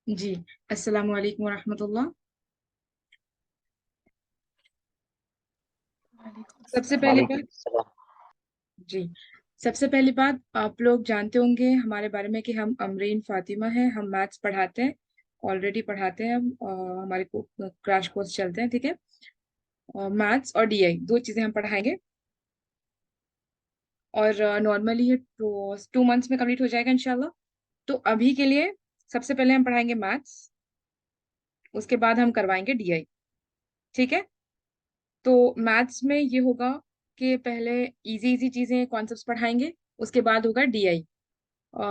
जी। अस्सलामु अलैकुम वरहमतुल्लाह। सबसे पहली वालेकुम बात। सलाम। जी। सबसे पहली बात, आप लोग जानते होंगे हमारे बारे में कि हम अमरीन फातिमा हैं। हम मैथ्स पढ़ाते हैं, ऑलरेडी पढ़ाते हैं हम। हमारे क्रैश कोर्स चलते हैं, ठीक है। मैथ्स और डीआई दो चीजें हम पढ़ाएंगे। और नॉर्मली ये 2 मंथ्स में कंप्लीट हो जाएगा इंशाल्लाह। तो अभी के लिए सबसे पहले हम पढ़ाएंगे मैथ्स, उसके बाद हम करवाएंगे डीआई, ठीक है। तो मैथ्स में ये होगा कि पहले इजी इजी चीजें कॉन्सेप्ट्स पढ़ाएंगे, उसके बाद होगा डीआई।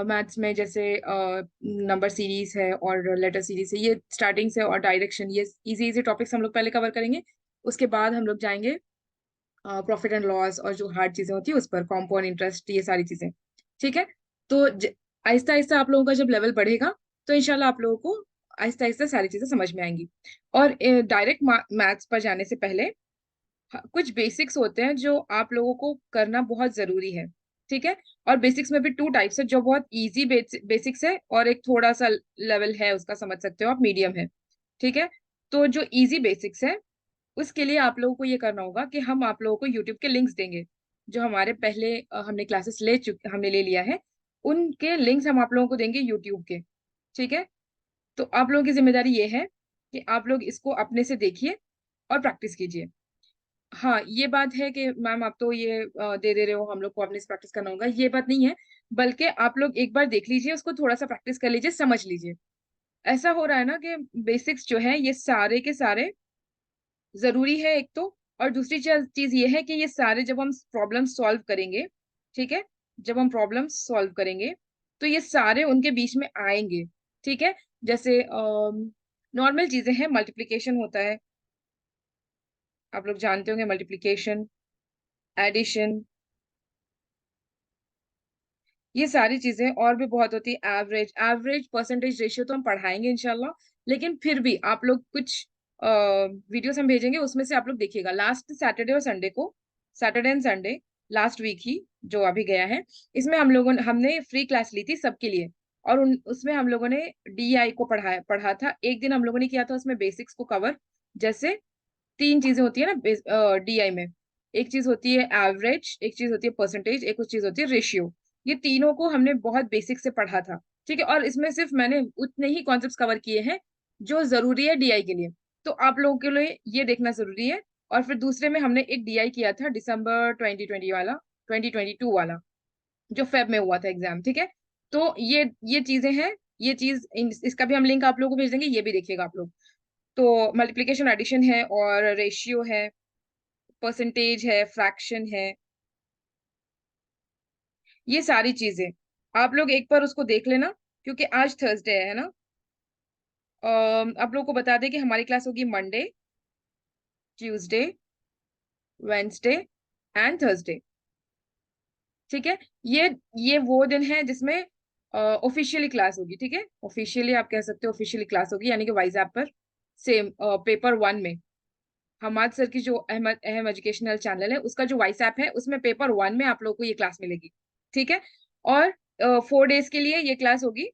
मैथ्स में जैसे नंबर सीरीज है और लेटर सीरीज है, ये स्टार्टिंग से, और डायरेक्शन, ये इजी इजी टॉपिक्स हम लोग पहले कवर करेंगे। उसके बाद हम लोग जाएंगे प्रॉफिट एंड लॉस, और जो हार्ड चीजें होती है उस पर, कॉम्पाउंड इंटरेस्ट, ये सारी चीजें, ठीक है। तो आहिस्ता आहिस्ता आप लोगों का जब लेवल बढ़ेगा तो इंशाल्लाह आप लोगों को आहिस्ता आहिस्ता सारी चीजें समझ में आएंगी। और डायरेक्ट मैथ्स पर जाने से पहले कुछ बेसिक्स होते हैं जो आप लोगों को करना बहुत जरूरी है, ठीक है। और बेसिक्स में भी टू टाइप्स है, जो बहुत इजी बेसिक्स है, और एक थोड़ा सा लेवल है उसका, समझ सकते हो आप, मीडियम है, ठीक है। तो जो इजी बेसिक्स है, उसके लिए आप लोगों को ये करना होगा कि हम आप लोगों को यूट्यूब के लिंक्स देंगे। जो हमारे पहले हमने क्लासेस हमने ले लिया है, उनके लिंक्स हम आप लोगों को देंगे यूट्यूब के, ठीक है। तो आप लोगों की जिम्मेदारी ये है कि आप लोग इसको अपने से देखिए और प्रैक्टिस कीजिए। हाँ, ये बात है कि मैम आप तो ये दे रहे हो, हम लोग को अपने से प्रैक्टिस करना होगा, ये बात नहीं है। बल्कि आप लोग एक बार देख लीजिए, उसको थोड़ा सा प्रैक्टिस कर लीजिए, समझ लीजिए। ऐसा हो रहा है ना कि बेसिक्स जो है ये सारे के सारे जरूरी है, एक तो। और दूसरी चीज ये है कि ये सारे जब हम प्रॉब्लम सॉल्व करेंगे, ठीक है, जब हम प्रॉब्लम सॉल्व करेंगे तो ये सारे उनके बीच में आएंगे, ठीक है। जैसे नॉर्मल चीजें हैं, मल्टीप्लिकेशन होता है, आप लोग जानते होंगे, मल्टीप्लिकेशन, एडिशन, ये सारी चीजें और भी बहुत होती है। एवरेज, परसेंटेज रेशियो तो हम पढ़ाएंगे इंशाल्लाह। लेकिन फिर भी आप लोग कुछ वीडियोस हम भेजेंगे, उसमें से आप लोग देखिएगा। लास्ट सैटरडे और संडे को, Saturday and Sunday, last week ही जो अभी गया है, इसमें हमने फ्री क्लास ली थी सबके लिए। और उसमें हम लोगों ने डीआई को पढ़ा था। एक दिन हम लोगों ने किया था उसमें बेसिक्स को कवर। जैसे तीन चीजें होती है ना डीआई में, एक चीज होती है एवरेज, एक चीज होती है परसेंटेज, एक चीज होती है रेशियो। ये तीनों को हमने बहुत बेसिक से पढ़ा था, ठीक है। और इसमें सिर्फ मैंने उतने ही कॉन्सेप्ट्स कवर किए हैं जो जरूरी है डीआई के लिए। तो आप लोगों के लिए ये देखना जरूरी है। और फिर दूसरे में हमने एक डीआई किया था, दिसंबर 2020 वाला, 2022 वाला, जो फेब में हुआ था एग्जाम, ठीक है। तो ये चीजें हैं। ये चीज इसका भी हम लिंक आप लोगों को भेज देंगे, ये भी देखिएगा आप लोग। तो मल्टीप्लिकेशन, एडिशन है, और रेशियो है, परसेंटेज है, फ्रैक्शन है, ये सारी चीजें आप लोग एक बार उसको देख लेना। क्योंकि आज थर्सडे है ना। आप लोग को बता दें कि हमारी क्लास होगी Monday, Tuesday, Wednesday and Thursday, ठीक है। ये ये वो दिन है जिसमें ऑफिशियली क्लास होगी, ठीक है। ऑफिशियली आप कह सकते हो, ऑफिशियली क्लास होगी, यानी कि वाइज ऐप पर, सेम पेपर वन में। हमाद सर की जो अहमद अहम एजुकेशनल चैनल है, उसका जो व्हाट्सएप ऐप है, उसमें पेपर वन में आप लोगों को ये क्लास मिलेगी, ठीक है। और 4 डेज के लिए ये क्लास होगी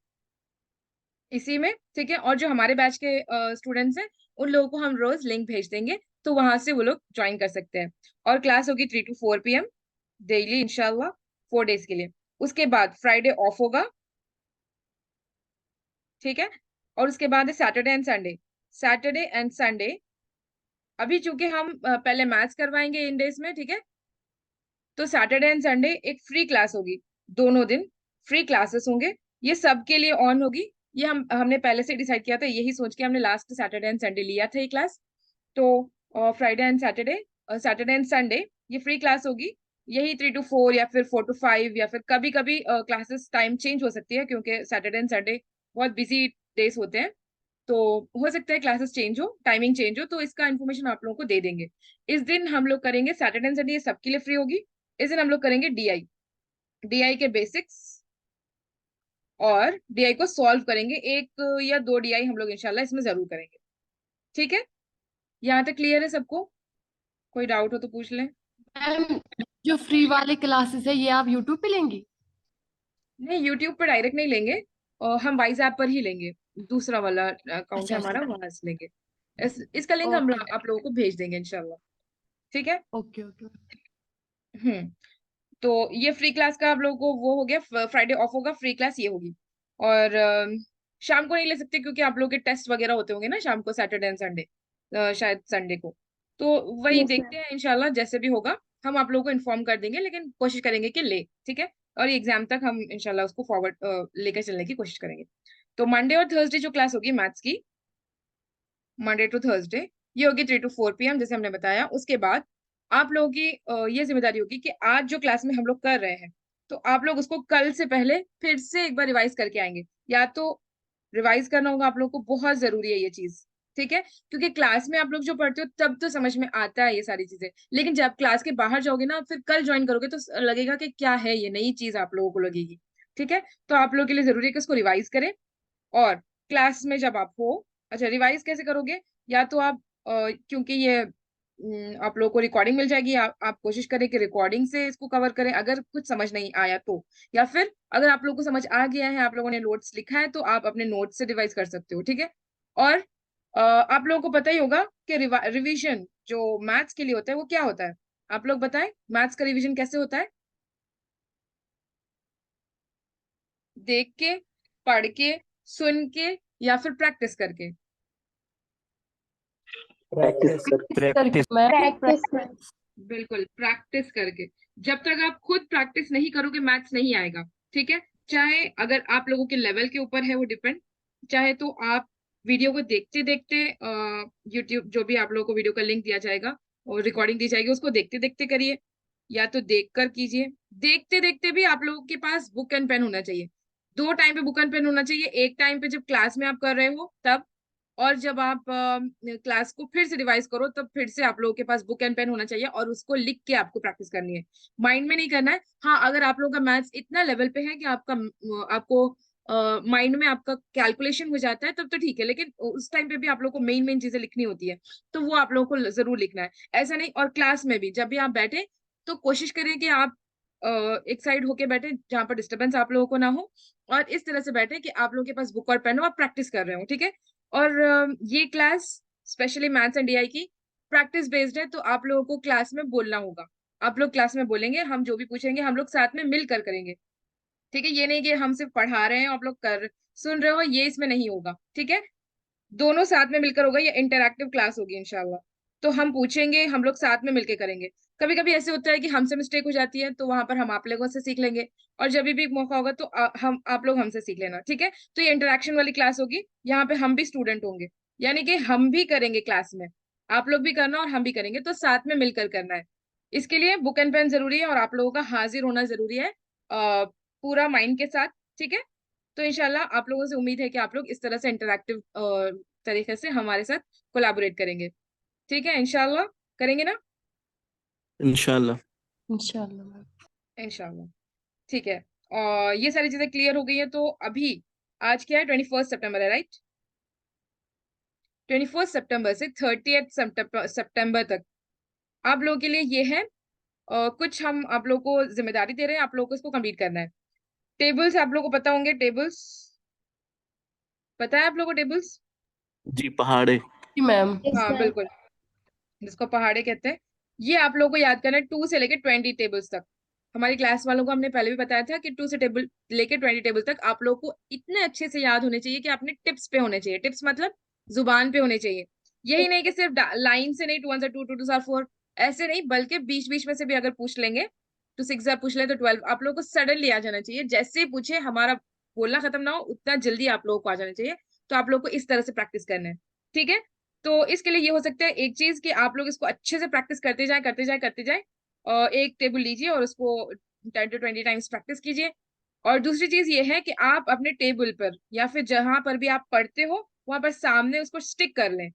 इसी में, ठीक है। और जो हमारे बैच के स्टूडेंट्स हैं, उन लोगों को हम रोज लिंक भेज देंगे, तो वहां से वो लोग ज्वाइन कर सकते हैं। और क्लास होगी 3 to 4 PM डेली इंशाल्लाह, 4 डेज के लिए। उसके बाद फ्राइडे ऑफ होगा, ठीक है। और उसके बाद है Saturday and Sunday. Saturday and Sunday, अभी चूंकि हम पहले मैथ्स करवाएंगे इन डेज में, ठीक है। तो सैटरडे एंड संडे एक फ्री क्लास होगी, दोनों दिन फ्री क्लासेस होंगे। ये सबके लिए ऑन होगी। ये हमने पहले से डिसाइड किया था, यही सोच के हमने लास्ट सैटरडे एंड संडे लिया था ये क्लास। तो Friday and Saturday, Saturday and Sunday ये फ्री क्लास होगी। यही 3 to 4 या फिर 4 to 5, या फिर कभी कभी क्लासेस टाइम चेंज हो सकती है, क्योंकि सैटरडे एंड संडे बहुत बिजी डेज होते हैं। तो हो सकता है क्लासेस चेंज हो, टाइमिंग चेंज हो, तो इसका इन्फॉर्मेशन आप लोगों को दे देंगे। इस दिन हम लोग करेंगे, सैटरडे एंड संडे ये सबके लिए फ्री होगी। इस दिन हम लोग करेंगे डीआई, डीआई के बेसिक्स, और डीआई को सॉल्व करेंगे। एक या दो डीआई हम लोग इंशाल्लाह इसमें जरूर करेंगे, ठीक है। यहाँ तक क्लियर है सबको? कोई डाउट हो तो पूछ लें। मैम, जो फ्री वाले क्लासेस है ये आप यूट्यूब पे लेंगी? नहीं, यूट्यूब पर डायरेक्ट नहीं लेंगे, और हम वाइज ऐप पर ही लेंगे। दूसरा वाला अकाउंट है अच्छा हमारा, अच्छा। वहां से लेंगे। इसका लिंक हम ओके आप लोगों को भेज देंगे इंशाल्लाह। ठीक है। Okay okay. हम्म। तो ये फ्री क्लास का आप लोगों को वो हो गया, फ्राइडे ऑफ होगा, फ्री क्लास ये होगी। और शाम को नहीं ले सकते क्योंकि आप लोगों के टेस्ट वगैरह होते होंगे ना शाम को, सैटरडे एंड संडे, शायद संडे को। तो वही यस देखते मैम। हैं इंशाल्लाह, जैसे भी होगा हम आप लोगों को इन्फॉर्म कर देंगे, लेकिन कोशिश करेंगे कि ले, ठीक है। और एग्जाम तक हम इंशाल्लाह उसको फॉरवर्ड लेकर चलने की कोशिश करेंगे। तो मंडे और थर्सडे जो क्लास होगी मैथ्स की, मंडे टू थर्सडे, ये होगी 3 to 4 PM जैसे हमने बताया। उसके बाद आप लोगों की ये जिम्मेदारी होगी कि आज जो क्लास में हम लोग कर रहे हैं, तो आप लोग उसको कल से पहले फिर से एक बार रिवाइज करके आएंगे। या तो रिवाइज करना होगा आप लोग को, बहुत जरूरी है ये चीज, ठीक है। क्योंकि क्लास में आप लोग जो पढ़ते हो तब तो समझ में आता है ये सारी चीजें, लेकिन जब क्लास के बाहर जाओगे ना, फिर कल ज्वाइन करोगे तो लगेगा कि क्या है ये, नई चीज आप लोगों को लगेगी। ठीक है। तो आप लोगों के लिए जरूरी है कि उसको रिवाइज करें। और क्लास में जब आप हो, अच्छा रिवाइज कैसे करोगे, या तो आप क्योंकि ये आप लोगों को रिकॉर्डिंग मिल जाएगी, आप कोशिश करें कि रिकॉर्डिंग से इसको कवर करें अगर कुछ समझ नहीं आया तो। या फिर अगर आप लोगों को समझ आ गया है, आप लोगों ने नोट्स लिखा है, तो आप अपने नोट्स से रिवाइज कर सकते हो, ठीक है। और आप लोगों को पता ही होगा कि रिवीजन जो मैथ्स के लिए होता है वो क्या होता है। आप लोग बताएं मैथ्स का रिवीजन कैसे होता है। देख के, पढ़ के, सुन के, या फिर प्रैक्टिस करके। प्रैक्टिस कर प्रैक्टिस करके प्रैक्टिस। Ma'am, practice ma'am. बिल्कुल प्रैक्टिस करके। जब तक आप खुद प्रैक्टिस नहीं करोगे मैथ्स नहीं आएगा, ठीक है। चाहे अगर आप लोगों के लेवल के ऊपर है वो डिपेंड, चाहे तो आप वीडियो को देखते देखते, यूट्यूब जो भी आप लोगों को वीडियो का लिंक दिया जाएगा और रिकॉर्डिंग दी जाएगी उसको देखते देखते करिए, या तो देख कर कीजिए। देखते देखते भी आप लोगों के पास बुक एंड पेन होना चाहिए। दो टाइम पे बुक एंड पेन होना चाहिए, एक टाइम पे जब क्लास में आप कर रहे हो तब, और जब आप क्लास को फिर से रिवाइज करो तब फिर से आप लोगों के पास बुक एंड पेन होना चाहिए और उसको लिख के आपको प्रैक्टिस करनी है, माइंड में नहीं करना है। हाँ, अगर आप लोगों का मैथ्स इतना लेवल पे है कि आपको माइंड में आपका कैलकुलेशन हो जाता है तब तो ठीक है, लेकिन उस टाइम पे भी आप लोगों को मेन मेन चीजें लिखनी होती है, तो वो आप लोगों को जरूर लिखना है। ऐसा नहीं, और क्लास में भी जब भी आप बैठे तो कोशिश करें कि आप एक साइड होके बैठे जहां पर डिस्टरबेंस आप लोगों को ना हो, और इस तरह से बैठे कि आप लोगों के पास बुक और पेन हो, आप प्रैक्टिस कर रहे हो, ठीक है। और ये class specially maths and DI की प्रैक्टिस बेस्ड है, तो आप लोगों को क्लास में बोलना होगा। आप लोग क्लास में बोलेंगे, हम जो भी पूछेंगे हम लोग साथ में मिलकर करेंगे, ठीक है। ये नहीं कि हम सिर्फ पढ़ा रहे हैं आप लोग कर सुन रहे हो, ये इसमें नहीं होगा, ठीक है। दोनों साथ में मिलकर होगा, ये इंटरैक्टिव क्लास होगी इंशाल्लाह। तो हम पूछेंगे, हम लोग साथ में मिलकर करेंगे। कभी कभी ऐसे होता है कि हमसे मिस्टेक हो जाती है, तो वहां पर हम आप लोगों से सीख लेंगे, और जब भी मौका होगा तो हम आप लोग हमसे सीख लेना, ठीक है। तो ये इंटरेक्शन वाली क्लास होगी, यहाँ पे हम भी स्टूडेंट होंगे, यानी कि हम भी करेंगे क्लास में, आप लोग भी करना और हम भी करेंगे, तो साथ में मिलकर करना है। इसके लिए बुक एंड पेन जरूरी है और आप लोगों का हाजिर होना जरूरी है, पूरा माइंड के साथ, ठीक है। तो इंशाल्लाह आप लोगों से उम्मीद है कि आप लोग इस तरह से इंटरैक्टिव तरीके से हमारे साथ कोलैबोरेट करेंगे, ठीक है। इंशाल्लाह करेंगे ना। इंशाल्लाह। इंशाल्लाह मैम। इंशाल्लाह, ठीक है। और ये सारी चीजें क्लियर हो गई है, तो अभी आज क्या है, 21 सितंबर है, राइट। 21 सितंबर से 30 सितंबर तक आप लोगों के लिए ये है, कुछ हम आप लोगों को जिम्मेदारी दे रहे हैं, आप लोगों को इसको कंप्लीट करना है। टेबल्स आप लोगों को पता होंगे, टेबल्स पता है आप लोगों को टेबल्स। जी, पहाड़े। जी मैम। यस हाँ मैम। बिल्कुल, जिसको पहाड़े कहते हैं। ये आप लोगों को याद करना है 2 से लेके 20 टेबल्स तक। हमारी क्लास वालों को हमने पहले भी बताया था कि 2 से लेके 20 टेबल तक आप लोगों को इतने अच्छे से याद होने चाहिए कि आपने टिप्स पे होने चाहिए, टिप्स मतलब जुबान पे होने चाहिए। यही नहीं कि सिर्फ लाइन से नहीं, 2 1 2 2 2 4 ऐसे नहीं, बल्कि बीच बीच में से भी अगर पूछ लेंगे, 2 6 पूछ ले तो 12, आप लोगों को सडनली आ जाना चाहिए, जैसे ही पूछे हमारा बोलना खत्म ना हो उतना जल्दी आप लोगों को आ जाना चाहिए। तो आप लोग को इस तरह से प्रैक्टिस करना है, ठीक है। तो इसके लिए ये हो सकता है एक चीज कि आप लोग इसको अच्छे से प्रैक्टिस करते जाए करते जाए करते जाए, और एक टेबल लीजिए और उसको 10 to 20 टाइम्स प्रैक्टिस कीजिए। और दूसरी चीज ये है कि आप अपने टेबल पर या फिर जहां पर भी आप पढ़ते हो वहां पर सामने उसको स्टिक कर लें,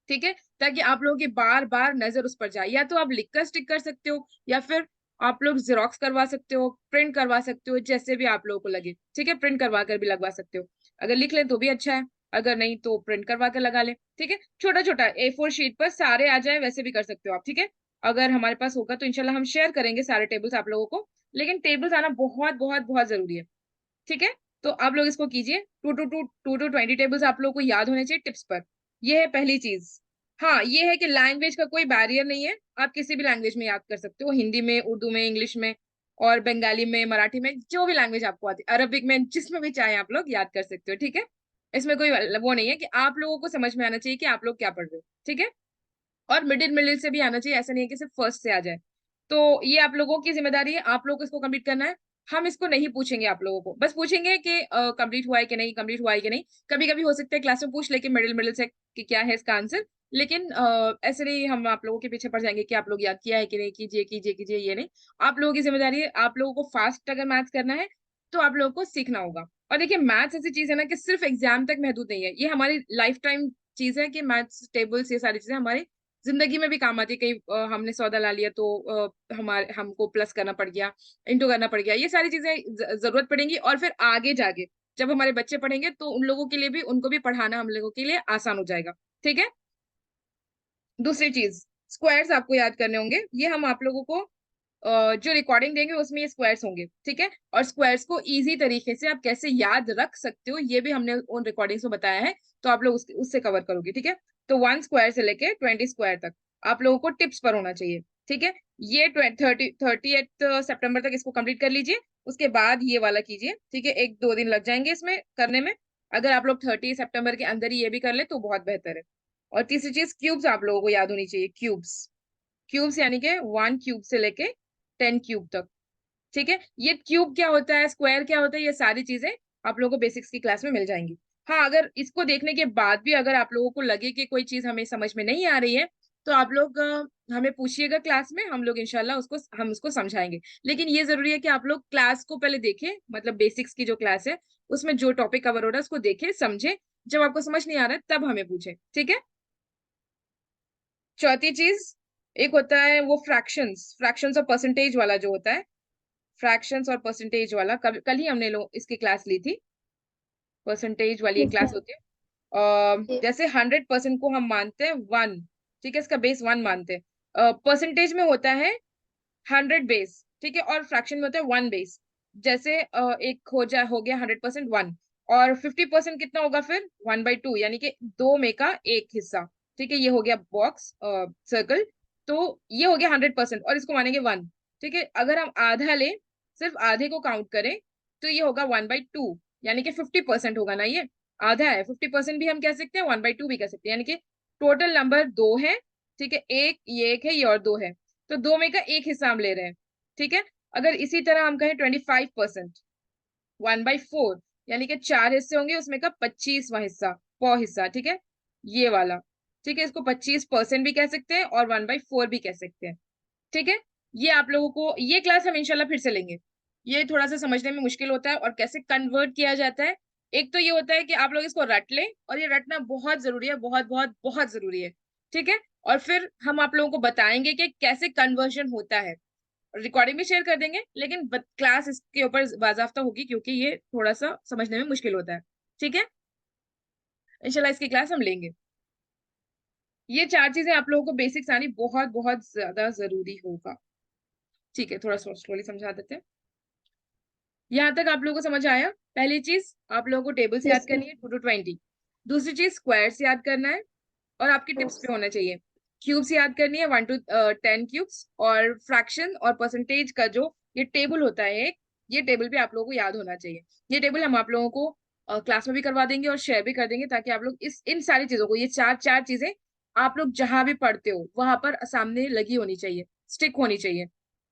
ठीक है, ताकि आप लोगों की बार बार नजर उस पर जाए। या तो आप लिखकर स्टिक कर सकते हो, या फिर आप लोग जेरोक्स करवा सकते हो, प्रिंट करवा सकते हो, जैसे भी आप लोगों को लगे, ठीक है। प्रिंट करवा कर भी लगवा सकते हो, अगर लिख लें तो भी अच्छा है, अगर नहीं तो प्रिंट करवा कर लगा लें, ठीक है। छोटा छोटा A4 शीट पर सारे आ जाए वैसे भी कर सकते हो आप, ठीक है। अगर हमारे पास होगा तो इंशाल्लाह हम शेयर करेंगे सारे टेबल्स आप लोगों को, लेकिन टेबल्स आना बहुत बहुत बहुत जरूरी है, ठीक है। तो आप लोग इसको कीजिए। 2 to 20 टेबल्स आप लोग को याद होने चाहिए टिप्स पर। ये है पहली चीज। हाँ, ये है कि लैंग्वेज का कोई बैरियर नहीं है, आप किसी भी लैंग्वेज में याद कर सकते हो, हिंदी में, उर्दू में, इंग्लिश में, और बंगाली में, मराठी में, जो भी लैंग्वेज आपको आती है, अरबिक में, जिसमें भी चाहे आप लोग याद कर सकते हो। ठीक है, इसमें कोई वो नहीं है कि आप लोगों को समझ में आना चाहिए कि आप लोग क्या पढ़ रहे हो। ठीक है, और मिडिल मिडिल से भी आना चाहिए, ऐसा नहीं है कि सिर्फ फर्स्ट से आ जाए। तो ये आप लोगों की जिम्मेदारी है, आप लोगों को इसको कंप्लीट करना है। हम इसको नहीं पूछेंगे आप लोगों को, बस पूछेंगे कि कंप्लीट हुआ है कि नहीं, कंप्लीट हुआ है कि नहीं। कभी कभी हो सकता है क्लास में पूछ ले कि मिडिल मिडिल से कि क्या है इसका आंसर, लेकिन ऐसे नहीं हम आप लोगों के पीछे पड़ जाएंगे कि आप लोग याद किया है कि नहीं, कीजिए कीजिए कीजिए, ये नहीं। आप लोगों की जिम्मेदारी है, आप लोगों को फास्ट अगर मैथ्स करना है तो आप लोगों को सीखना होगा। और देखिए, मैथ्स ऐसी चीज है ना कि सिर्फ एग्जाम तक महदूद नहीं है, ये हमारी लाइफ टाइम चीज है कि मैथ्स टेबल्स ये सारी चीजें हमारी जिंदगी में भी काम आती है। कहीं हमने सौदा ला लिया तो हमारे हमको प्लस करना पड़ गया, इंटू करना पड़ गया, ये सारी चीजें जरूरत पड़ेंगी। और फिर आगे जाके जब हमारे बच्चे पढ़ेंगे तो उन लोगों के लिए भी, उनको भी पढ़ाना हम लोगों के लिए आसान हो जाएगा। ठीक है, दूसरी चीज, स्क्वायर्स आपको याद करने होंगे। ये हम आप लोगों को जो रिकॉर्डिंग देंगे उसमें ये स्क्वायर्स होंगे। ठीक है, और स्क्वायर्स को इजी तरीके से आप कैसे याद रख सकते हो ये भी हमने उन रिकॉर्डिंग्स में बताया है, तो आप लोग उससे कवर करोगे। ठीक है, तो 1 स्क्वायर से लेके 20 स्क्वायर तक आप लोगों को टिप्स पर होना चाहिए। ठीक है, ये 30 सितंबर तक इसको कंप्लीट कर लीजिए, उसके बाद ये वाला कीजिए। ठीक है, 1-2 दिन लग जाएंगे इसमें करने में। अगर आप लोग 30 सितंबर के अंदर ही ये भी कर ले तो बहुत बेहतर है। और तीसरी चीज, क्यूब्स आप लोगों को याद होनी चाहिए। क्यूब्स, क्यूब्स यानी कि 1 क्यूब से लेके 10 क्यूब तक। ठीक है, ये क्यूब क्या होता है, स्क्वायर क्या होता है, ये सारी चीजें आप लोगों को बेसिक्स की क्लास में मिल जाएंगी। हाँ, अगर इसको देखने के बाद भी अगर आप लोगों को लगे कि कोई चीज हमें समझ में नहीं आ रही है तो आप लोग हमें पूछिएगा क्लास में, हम लोग इंशाल्लाह हम उसको समझाएंगे। लेकिन ये जरूरी है कि आप लोग क्लास को पहले देखें, मतलब बेसिक्स की जो क्लास है उसमें जो टॉपिक कवर हो रहा है उसको देखें, समझे। जब आपको समझ नहीं आ रहा है तब हमें पूछे। ठीक है, चौथी चीज, एक होता है वो फ्रैक्शंस, फ्रैक्शंस और परसेंटेज वाला जो होता है, फ्रैक्शंस और परसेंटेज वाला कल ही हमने लोग इसकी क्लास ली थी। परसेंटेज वाली एक ठीक क्लास है। होती है। जैसे 100% को हम मानते हैं 1। ठीक है, इसका बेस 1 मानते हैं। परसेंटेज में होता है 100 बेस। ठीक है, और फ्रैक्शन में होता है 1 बेस। जैसे एक हो गया 100% 1, और 50% कितना होगा फिर 1/2, यानी कि 2 में का 1 हिस्सा। ठीक है, ये हो गया बॉक्स सर्कल। तो ये हो गया 100% और इसको मानेंगे 1। ठीक है, अगर हम आधा ले, सिर्फ आधे को काउंट करें तो ये होगा 1/2, यानी कि 50% होगा ना, ये आधा है। 50% भी हम कह सकते हैं, 1/2 भी कह सकते हैं, यानी कि टोटल नंबर 2 है। ठीक है, एक है, ये और 2 है, तो 2 में का 1 हिस्सा हम ले रहे हैं। ठीक है, अगर इसी तरह हम कहें 25%, 1/4, यानी कि 4 हिस्से होंगे, उसमें का 25वां हिस्सा, पौ हिस्सा। ठीक है, ये वाला। ठीक है, इसको 25% भी कह सकते हैं और 1/4 भी कह सकते हैं। ठीक है, ये आप लोगों को ये क्लास हम इंशाल्लाह फिर से लेंगे। ये थोड़ा सा समझने में मुश्किल होता है, और कैसे कन्वर्ट किया जाता है। एक तो ये होता है कि आप लोग इसको रट लें, और ये रटना बहुत जरूरी है, बहुत बहुत बहुत जरूरी है। ठीक है, और फिर हम आप लोगों को बताएंगे कि कैसे कन्वर्जन होता है। रिकॉर्डिंग भी शेयर कर देंगे, लेकिन क्लास इसके ऊपर बाजाफ्ता होगी क्योंकि ये थोड़ा सा समझने में मुश्किल होता है। ठीक है, इंशाल्लाह इसकी क्लास हम लेंगे। ये 4 चीजें आप लोगों को बेसिक्स आनी बहुत बहुत ज्यादा जरूरी होगा। ठीक है, थोड़ा स्लोली समझा देते हैं। यहाँ तक आप लोगों को समझ आया? पहली चीज, आप लोगों को टेबल्स याद यस करनी है 2 to 20। दूसरी चीज, स्क्वायर्स याद करना है, और आपकी टिप्स पे होना चाहिए। क्यूब्स याद करनी है, 1 to 10 क्यूब्स। और फ्रैक्शन और परसेंटेज का जो ये टेबल होता है एक, ये टेबल भी आप लोगों को याद होना चाहिए। ये टेबल हम आप लोगों को क्लास में भी करवा देंगे और शेयर भी कर देंगे, ताकि आप लोग इस इन सारी चीजों को, ये चार चार चीजें आप लोग जहां भी पढ़ते हो वहां पर सामने लगी होनी चाहिए, स्टिक होनी चाहिए।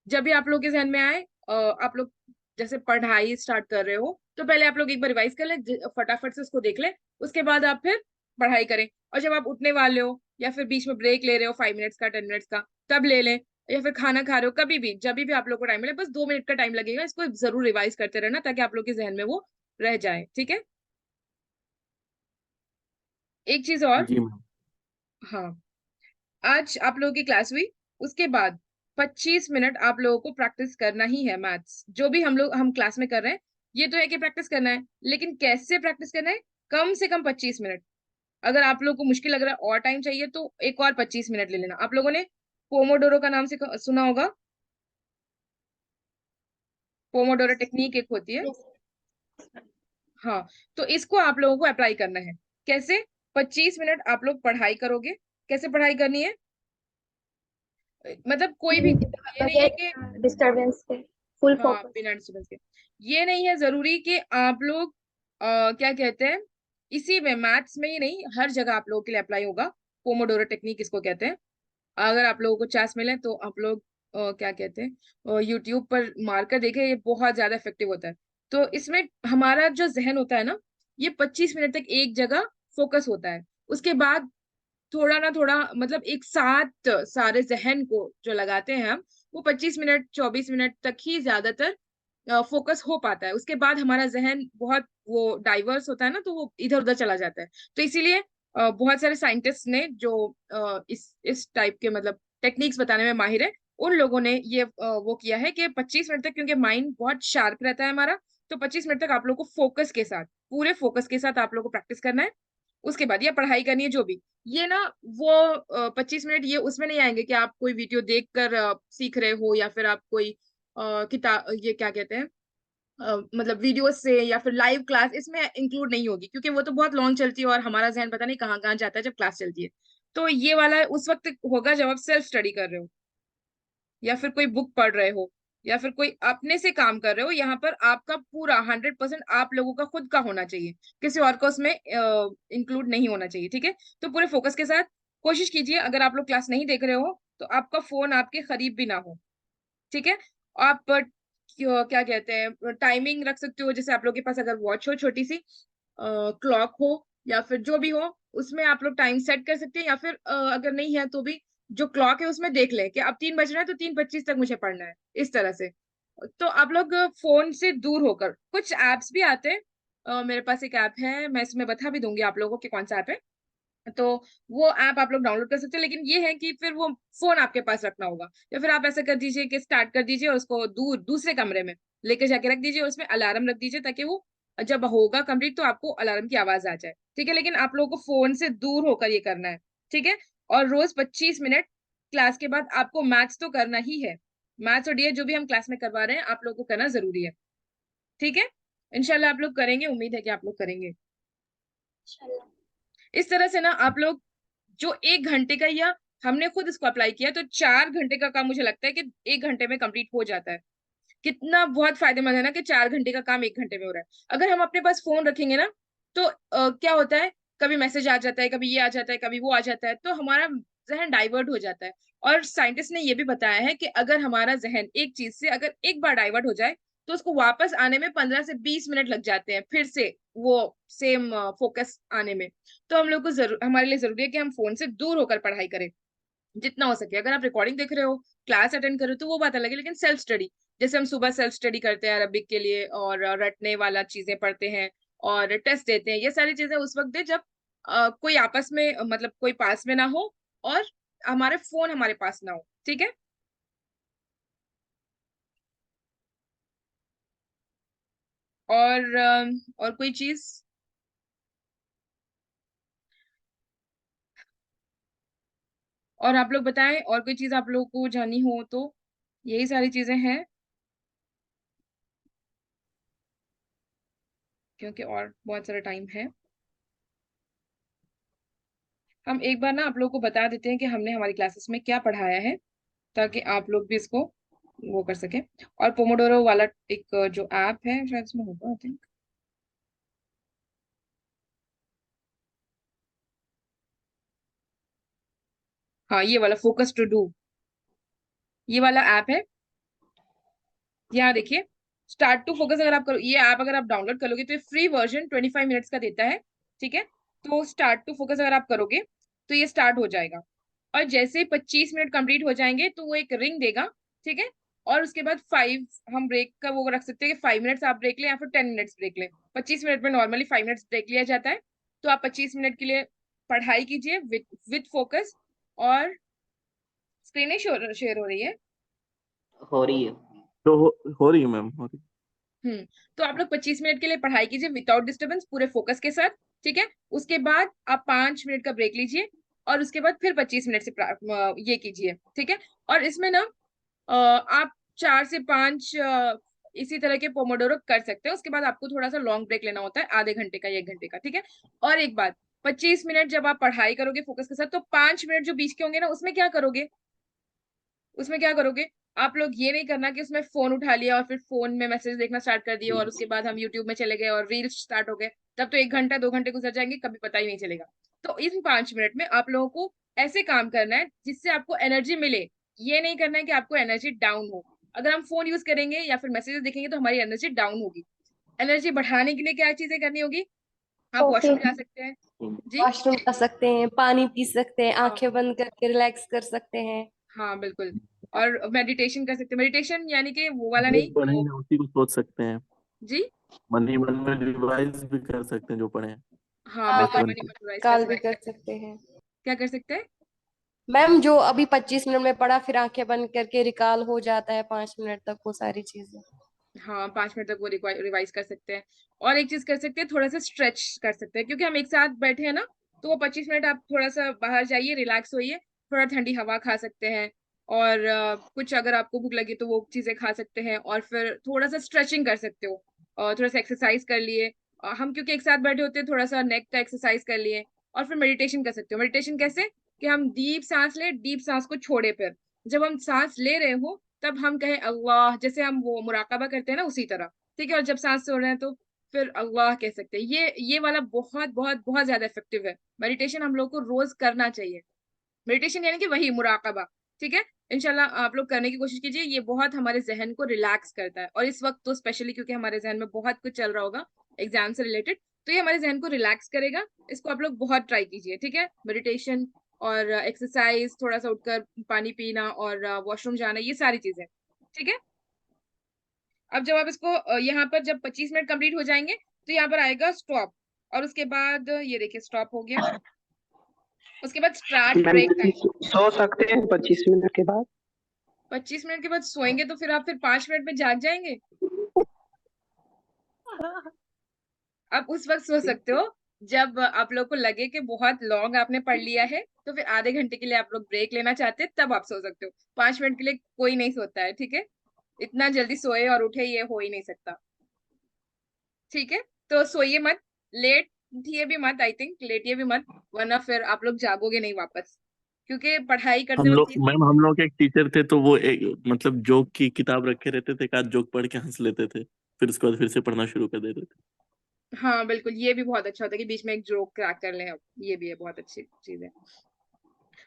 जब भी आप लोग के जहन में आए, आप लोग जैसे पढ़ाई स्टार्ट कर रहे हो तो पहले आप लोग एक बार रिवाइज कर ले, फटाफट से उसको देख ले, उसके बाद आप फिर पढ़ाई करें। और जब आप उठने वाले हो या फिर बीच में ब्रेक ले रहे हो 5 मिनट्स का, 10 मिनट्स का, तब ले लें। या फिर खाना खा रहे हो, कभी भी जब भी आप लोग को टाइम मिले, बस 2 मिनट का टाइम लगेगा, इसको जरूर रिवाइज करते रहना ताकि आप लोग के जहन में वो रह जाए। ठीक है, एक चीज और। जी मैम। हाँ, आज आप लोगों की क्लास हुई, उसके बाद 25 मिनट आप लोगों को प्रैक्टिस करना ही है मैथ्स, जो भी हम क्लास में कर रहे हैं। ये तो है कि प्रैक्टिस करना है, लेकिन कैसे प्रैक्टिस करना है? कम से कम 25 मिनट। अगर आप लोगों को मुश्किल लग रहा है और टाइम चाहिए तो एक और 25 मिनट ले लेना। आप लोगों ने पोमोडोरो का नाम से सुना होगा, पोमोडोरो टेक्निक एक होती है। हाँ, तो इसको आप लोगों को अप्लाई करना है। कैसे? 25 मिनट आप लोग पढ़ाई करोगे। कैसे पढ़ाई करनी है? मतलब कोई भी, ये नहीं है कि बगैर डिस्टरबेंस के, फुल हाँ फोकस। बिना डिस्टर्बेंस के, ये नहीं है जरूरी कि आप लोग क्या कहते हैं, इसी में मैथ्स में ही नहीं, हर जगह आप लोगों के लिए अप्लाई होगा। पोमोडोरो टेक्निक इसको कहते हैं। अगर आप लोगों को चांस मिले तो आप लोग क्या कहते हैं, यूट्यूब पर मारकर देखें, ये बहुत ज्यादा इफेक्टिव होता है। तो इसमें हमारा जो जहन होता है ना, ये 25 मिनट तक एक जगह फोकस होता है। उसके बाद थोड़ा ना थोड़ा, मतलब एक साथ सारे जहन को जो लगाते हैं हम, वो 25 मिनट 24 मिनट तक ही ज्यादातर फोकस हो पाता है। उसके बाद हमारा जहन बहुत वो डाइवर्स होता है ना, तो वो इधर उधर चला जाता है। तो इसीलिए बहुत सारे साइंटिस्ट ने जो इस टाइप के मतलब टेक्निक्स बताने में माहिर है, उन लोगों ने ये वो किया है कि 25 मिनट तक, क्योंकि माइंड बहुत शार्प रहता है हमारा, तो 25 मिनट तक आप लोग को फोकस के साथ, पूरे फोकस के साथ आप लोग को प्रैक्टिस करना है। उसके बाद या पढ़ाई करनी है जो भी, ये ना वो 25 मिनट ये उसमें नहीं आएंगे कि आप कोई वीडियो देख कर सीख रहे हो, या फिर आप कोई किताब, ये क्या कहते हैं, मतलब वीडियो से, या फिर लाइव क्लास इसमें इंक्लूड नहीं होगी, क्योंकि वो तो बहुत लॉन्ग चलती है और हमारा जहन पता नहीं कहाँ कहाँ जाता है जब क्लास चलती है। तो ये वाला उस वक्त होगा जब आप सेल्फ स्टडी कर रहे हो, या फिर कोई बुक पढ़ रहे हो, या फिर कोई अपने से काम कर रहे हो। यहाँ पर आपका पूरा 100% आप लोगों का खुद का होना चाहिए, किसी और को उसमें इंक्लूड नहीं होना चाहिए। ठीक है? तो पूरे फोकस के साथ कोशिश कीजिए। अगर आप लोग क्लास नहीं देख रहे हो तो आपका फोन आपके करीब भी ना हो। ठीक है? आप क्या कहते हैं, टाइमिंग रख सकते हो, जैसे आप लोग के पास अगर वॉच हो, छोटी सी क्लॉक हो, या फिर जो भी हो, उसमें आप लोग टाइम सेट कर सकते हैं। या फिर अगर नहीं है तो भी जो क्लॉक है उसमें देख ले कि अब 3 बज रहा है तो 3:25 तक मुझे पढ़ना है, इस तरह से। तो आप लोग फोन से दूर होकर, कुछ एप्स भी आते हैं। मेरे पास एक ऐप है, मैं इसमें बता भी दूंगी आप लोगों को कि कौन सा ऐप है। तो वो ऐप आप लोग डाउनलोड कर सकते हैं, लेकिन ये है कि फिर वो फोन आपके पास रखना होगा। या फिर आप ऐसा कर दीजिए कि स्टार्ट कर दीजिए और उसको दूसरे कमरे में लेकर जाके रख दीजिए, और उसमें अलार्म रख दीजिए, ताकि वो जब होगा कंप्लीट तो आपको अलार्म की आवाज आ जाए। ठीक है? लेकिन आप लोगों को फोन से दूर होकर ये करना है। ठीक है? और रोज 25 मिनट क्लास के बाद आपको मैथ्स तो करना ही है। मैथ्स और डीए जो भी हम क्लास में करवा रहे हैं आप लोग को करना जरूरी है। ठीक है? इंशाल्लाह आप लोग करेंगे, उम्मीद है कि आप लोग करेंगे। इंशाल्लाह। इस तरह से ना आप लोग जो 1 घंटे का, या हमने खुद इसको अप्लाई किया तो 4 घंटे का काम मुझे लगता है कि 1 घंटे में कंप्लीट हो जाता है। कितना बहुत फायदेमंद है ना कि 4 घंटे का काम 1 घंटे में हो रहा है। अगर हम अपने पास फोन रखेंगे ना, तो क्या होता है, कभी मैसेज आ जाता है, कभी ये आ जाता है, कभी वो आ जाता है, तो हमारा जहन डाइवर्ट हो जाता है। और साइंटिस्ट ने ये भी बताया है कि अगर हमारा जहन एक चीज से अगर एक बार डाइवर्ट हो जाए, तो उसको वापस आने में 15 से 20 मिनट लग जाते हैं, फिर से वो सेम फोकस आने में। तो हम लोग को जरूर, हमारे लिए जरूरी है कि हम फोन से दूर होकर पढ़ाई करें जितना हो सके। अगर आप रिकॉर्डिंग देख रहे हो, क्लास अटेंड कर रहे हो, तो वो बात अलग है, लेकिन सेल्फ स्टडी, जैसे हम सुबह सेल्फ स्टडी करते हैं अरबिक के लिए, और रटने वाला चीजें पढ़ते हैं और टेस्ट देते हैं, ये सारी चीजें उस वक्त दे जब कोई आपस में मतलब कोई पास में ना हो, और हमारे फोन हमारे पास ना हो। ठीक है? और कोई चीज? और आप लोग बताएं, और कोई चीज आप लोगों को जाननी हो तो। यही सारी चीजें हैं, क्योंकि और बहुत सारा टाइम है। हम एक बार ना आप लोगों को बता देते हैं कि हमने हमारी क्लासेस में क्या पढ़ाया है, ताकि आप लोग भी इसको वो कर सके। और पोमोडोरो वाला एक जो ऐप है, शायद इसमें होगा आई थिंक। हाँ, ये वाला फोकस टू डू, ये वाला ऐप है। यहाँ देखिए, स्टार्ट टू फोकस, अगर आप करो ये ऐप, अगर आप डाउनलोड करोगे तो ये फ्री वर्जन 25 मिनट्स का देता है। ठीक है? तो स्टार्ट टू फोकस अगर आप करोगे तो ये स्टार्ट हो जाएगा, और जैसे ही 25 मिनट कंप्लीट हो जाएंगे तो वो एक रिंग देगा। ठीक है? और उसके बाद 5, हम ब्रेक का वो रख सकते हैं कि 5 मिनट्स आप ब्रेक लें या फिर 10 मिनट्स ब्रेक लें। 25 मिनट में नॉर्मली 5 मिनट्स ब्रेक लिया जाता है। तो आप 25 मिनट के लिए पढ़ाई कीजिए विद फोकस। और स्क्रीन शेयर हो रही है। हो रही है। तो हो रही है मैम, हो रही तो आप लोग 25 मिनट के लिए पढ़ाई कीजिए विदाउट डिस्टरबेंस, पूरे फोकस के साथ। ठीक है? उसके बाद आप 5 मिनट का ब्रेक लीजिए, और उसके बाद फिर 25 मिनट से ये कीजिए। ठीक है? और इसमें ना आप 4 से 5 इसी तरह के पोमोडोरो कर सकते हैं। उसके बाद आपको थोड़ा सा लॉन्ग ब्रेक लेना होता है, आधे घंटे का या 1 घंटे का, ठीक है। और एक बात, 25 मिनट जब आप पढ़ाई करोगे फोकस के साथ, तो 5 मिनट जो बीच के होंगे ना, उसमें क्या करोगे? उसमें क्या करोगे? आप लोग ये नहीं करना कि उसमें फोन उठा लिया और फिर फोन में मैसेज देखना स्टार्ट कर दिया और उसके बाद हम यूट्यूब में चले गए और रील्स स्टार्ट हो गए। तब तो 1 घंटा 2 घंटे गुजर जाएंगे, कभी पता ही नहीं चलेगा। तो इन 5 मिनट में आप लोगों को ऐसे काम करना है जिससे आपको एनर्जी मिले। ये नहीं करना है कि आपको एनर्जी डाउन हो। अगर हम फोन यूज करेंगे या फिर मैसेजेस देखेंगे तो हमारी एनर्जी डाउन होगी। एनर्जी बढ़ाने के लिए क्या चीजें करनी होगी? आप कॉफी। वॉशरूम जा सकते हैं। जी वॉशरूम जा सकते हैं, पानी पी सकते हैं, हाँ, आंखें बंद करके रिलैक्स कर सकते हैं। हाँ बिल्कुल। और मेडिटेशन कर सकते हैं। मेडिटेशन यानी कि वो वाला जो नहीं, पढ़े वो। हैं उसी को सोच सकते हैं, जी मन ही मन में रिवाइज भी कर सकते हैं जो पढ़े हैं। हाँ हाँ, बिल्कुल, आंखें बंद मनी कर। मनी कर काल भी सकते कर हैं। सकते हैं। क्या कर सकते हैं? मैम, जो अभी 25 मिनट में पढ़ा फिर आंखें बंद करके रिकॉल हो जाता है 5 मिनट तक वो सारी चीजें। हाँ, 5 मिनट तक वो रिवाइज कर सकते हैं। और एक चीज कर सकते हैं, थोड़ा सा स्ट्रेच कर सकते हैं, क्योंकि हम एक साथ बैठे हैं ना। तो वो 25 मिनट आप थोड़ा सा बाहर जाइए, रिलैक्स होइए, थोड़ा ठंडी हवा खा सकते हैं। और कुछ अगर आपको भूख लगी तो वो चीजें खा सकते हैं, और फिर थोड़ा सा स्ट्रेचिंग कर सकते हो और थोड़ा सा एक्सरसाइज कर लिए। हम क्योंकि एक साथ बैठे होते हैं, थोड़ा सा नेक का एक्सरसाइज कर लिए। और फिर मेडिटेशन कर सकते हो। मेडिटेशन कैसे? कि हम डीप सांस ले, डीप सांस को छोड़े, फिर जब हम सांस ले रहे हो तब हम कहें अल्लाह, जैसे हम वो मुराकाबा करते हैं ना, उसी तरह। ठीक है। और जब सांस छोड़ रहे हैं तो फिर अल्लाह कह सकते हैं। ये वाला बहुत बहुत बहुत ज्यादा इफेक्टिव है। मेडिटेशन हम लोग को रोज करना चाहिए। मेडिटेशन यानी कि वही मुराकाबा। ठीक है। इंशाल्लाह आप लोग करने की कोशिश कीजिए। ये बहुत हमारे जहन को रिलैक्स करता है, और इस वक्त तो स्पेशली क्योंकि हमारे जहन में बहुत कुछ चल रहा होगा एग्जाम से रिलेटेड, तो ये हमारे जहन को रिलैक्स करेगा। इसको आप लोग बहुत ट्राई कीजिए, ठीक है। मेडिटेशन और एक्सरसाइज, थोड़ा सा उठकर पानी पीना और वॉशरूम जाना, ये सारी चीजें, ठीक है। अब जब आप इसको यहाँ पर जब 25 मिनट कंप्लीट हो जाएंगे तो यहाँ पर आएगा स्टॉप। और उसके बाद ये देखिए स्टॉप हो गया। उसके बाद स्टार्ट मैम ब्रेक टाइम। सो सकते हैं 25 मिनट के बाद? 25 मिनट के बाद सोएंगे तो फिर आप फिर 5 मिनट में जाग जाएंगे। आप उस वक्त सो सकते हो जब आप लोग को लगे कि बहुत लॉन्ग आपने पढ़ लिया है, तो फिर आधे घंटे के लिए आप लोग ब्रेक लेना चाहते हैं, तब आप सो सकते हो। 5 मिनट के लिए कोई नहीं सोता है, ठीक है। इतना जल्दी सोए और उठे ये हो ही नहीं सकता, ठीक है। तो सोइए मत, लेट ये भी मत, आई थिंक लेटिए भी मत, वरना फिर आप लोग जागोगे नहीं वापस, क्योंकि पढ़ाई करते हम वक्त लोग मैम, हम लोग के एक टीचर थे तो वो एक मतलब जोक की किताब रखे रहते थे, एक आध जोक पढ़ के हंस लेते थे, फिर उसके बाद फिर से पढ़ना शुरू कर देते थे। हाँ बिल्कुल, ये भी बहुत अच्छा होता है कि बीच में एक जोक क्रैक कर लें। अब ये भी है, बहुत अच्छी चीज है।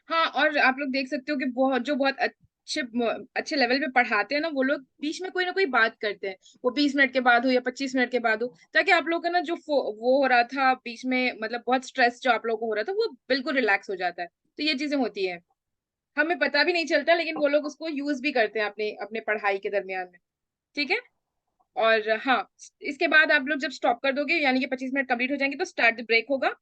हाँ, और आप लोग देख सकते हो कि बहुत अच्छे अच्छे लेवल पे पढ़ाते हैं ना, वो लोग बीच में कोई ना कोई बात करते हैं। वो 20 मिनट के बाद हो या 25 मिनट के बाद हो, ताकि आप लोग का ना जो वो हो रहा था बीच में, मतलब बहुत स्ट्रेस जो आप लोग को हो रहा था, वो बिल्कुल रिलैक्स हो जाता है। तो ये चीजें होती है, हमें पता भी नहीं चलता, लेकिन वो लोग उसको यूज भी करते हैं अपने अपने पढ़ाई के दरमियान में, ठीक है। और हाँ, इसके बाद आप लोग जब स्टॉप कर दोगे, यानी कि 25 मिनट कंप्लीट हो जाएंगे, तो स्टार्ट द ब्रेक होगा।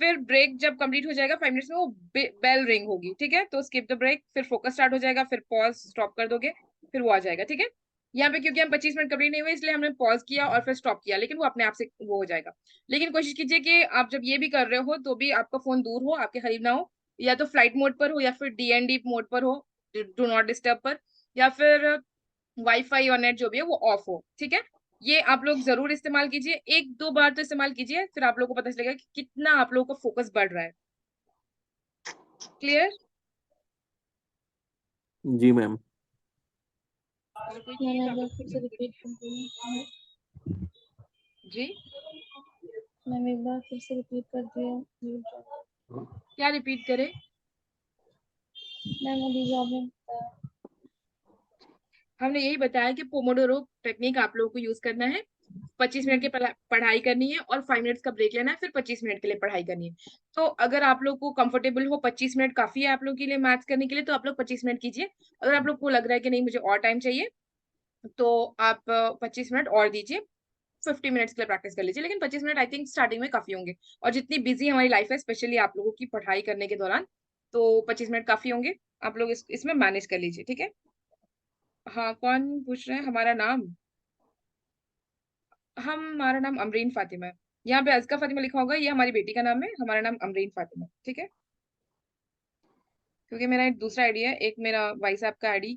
फिर ब्रेक जब कंप्लीट हो जाएगा 5 मिनट्स में, वो बेल रिंग होगी, ठीक है। तो स्किप द ब्रेक, फिर फोकस स्टार्ट हो जाएगा, फिर पॉज स्टॉप कर दोगे, फिर वो आ जाएगा, ठीक है। यहाँ पे क्योंकि हम 25 मिनट कंप्लीट नहीं हुए, इसलिए हमने पॉज किया और फिर स्टॉप किया, लेकिन वो अपने आप से वो हो जाएगा। लेकिन कोशिश कीजिए कि आप जब ये भी कर रहे हो तो भी आपका फोन दूर हो, आपके करीब ना हो, या तो फ्लाइट मोड पर हो या फिर डीएनडी मोड पर हो, डू नॉट डिस्टर्ब पर, या फिर वाईफाई और नेट जो भी है वो ऑफ हो, ठीक है। ये आप लोग जरूर इस्तेमाल कीजिए, 1-2 बार तो इस्तेमाल कीजिए, फिर आप लोगों को पता चलेगा कि कितना आप लोगों का फोकस बढ़ रहा है। क्लियर? जी मैम। और कोई मैंने चीज एक आप बार लोग फिर पूछ से सकते रिपीट कर दिया। हैं? जी, मैम एक बार फिर से रिपीट कर दिया। क्या रिपीट करें? मैम अभी जो आपने बताया। हमने यही बताया कि पोमोडोरो टेक्निक आप लोगों को यूज करना है। 25 मिनट की पढ़ाई करनी है और 5 मिनट्स का ब्रेक लेना है, फिर 25 मिनट के लिए पढ़ाई करनी है। तो अगर आप लोग को कंफर्टेबल हो, 25 मिनट काफी है आप लोग के लिए मैथ्स करने के लिए, तो आप लोग 25 मिनट कीजिए। अगर आप लोग को लग रहा है कि नहीं मुझे और टाइम चाहिए, तो आप 25 मिनट और दीजिए, 50 मिनट्स के लिए प्रैक्टिस कर लीजिए। लेकिन 25 मिनट आई थिंक स्टार्टिंग में काफी होंगे, और जितनी बिजी हमारी लाइफ है स्पेशली आप लोगों की पढ़ाई करने के दौरान, तो 25 मिनट काफी होंगे। आप लोग इसमें मैनेज कर लीजिए, ठीक है। हाँ, कौन पूछ रहे हैं हमारा नाम? हमारा नाम अमरीन फातिमा है। यहाँ पे अज़का फातिमा लिखा होगा, ये हमारी बेटी का नाम है। हमारा नाम अमरीन फातिमा है, ठीक है। क्योंकि मेरा एक दूसरा आईडी है, एक मेरा भाई साहब का आईडी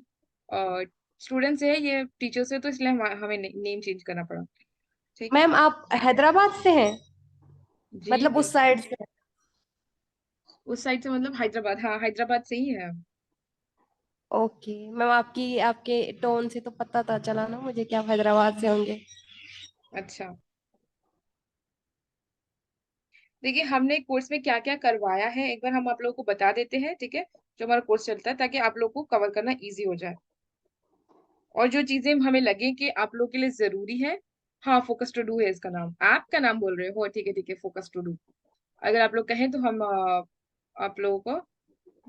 स्टूडेंट से है, ये टीचर से, तो इसलिए हमें नेम चेंज करना पड़ा। ठीक है मैम आप हैदराबाद से हैं, जी मतलब जी। उस साइड से? उस साइड से मतलब हैदराबाद, हाँ हैदराबाद से ही है। ओके मैम, आपकी आपके टोन से तो पता था चला ना मुझे कि आप हैदराबाद से होंगे। अच्छा, देखिए हमने कोर्स में क्या क्या करवाया है एक बार हम आप लोगों को बता देते हैं, ठीक है, जो हमारा कोर्स चलता है, ताकि आप लोगों को कवर करना इजी हो जाए। और जो चीजें हमें लगे कि आप लोगों के लिए जरूरी है, हाँ फोकस टू डू है इसका नाम, ऐप का नाम बोल रहे हो, ठीक है फोकस टू डू। अगर आप लोग कहें तो हम आप लोगों को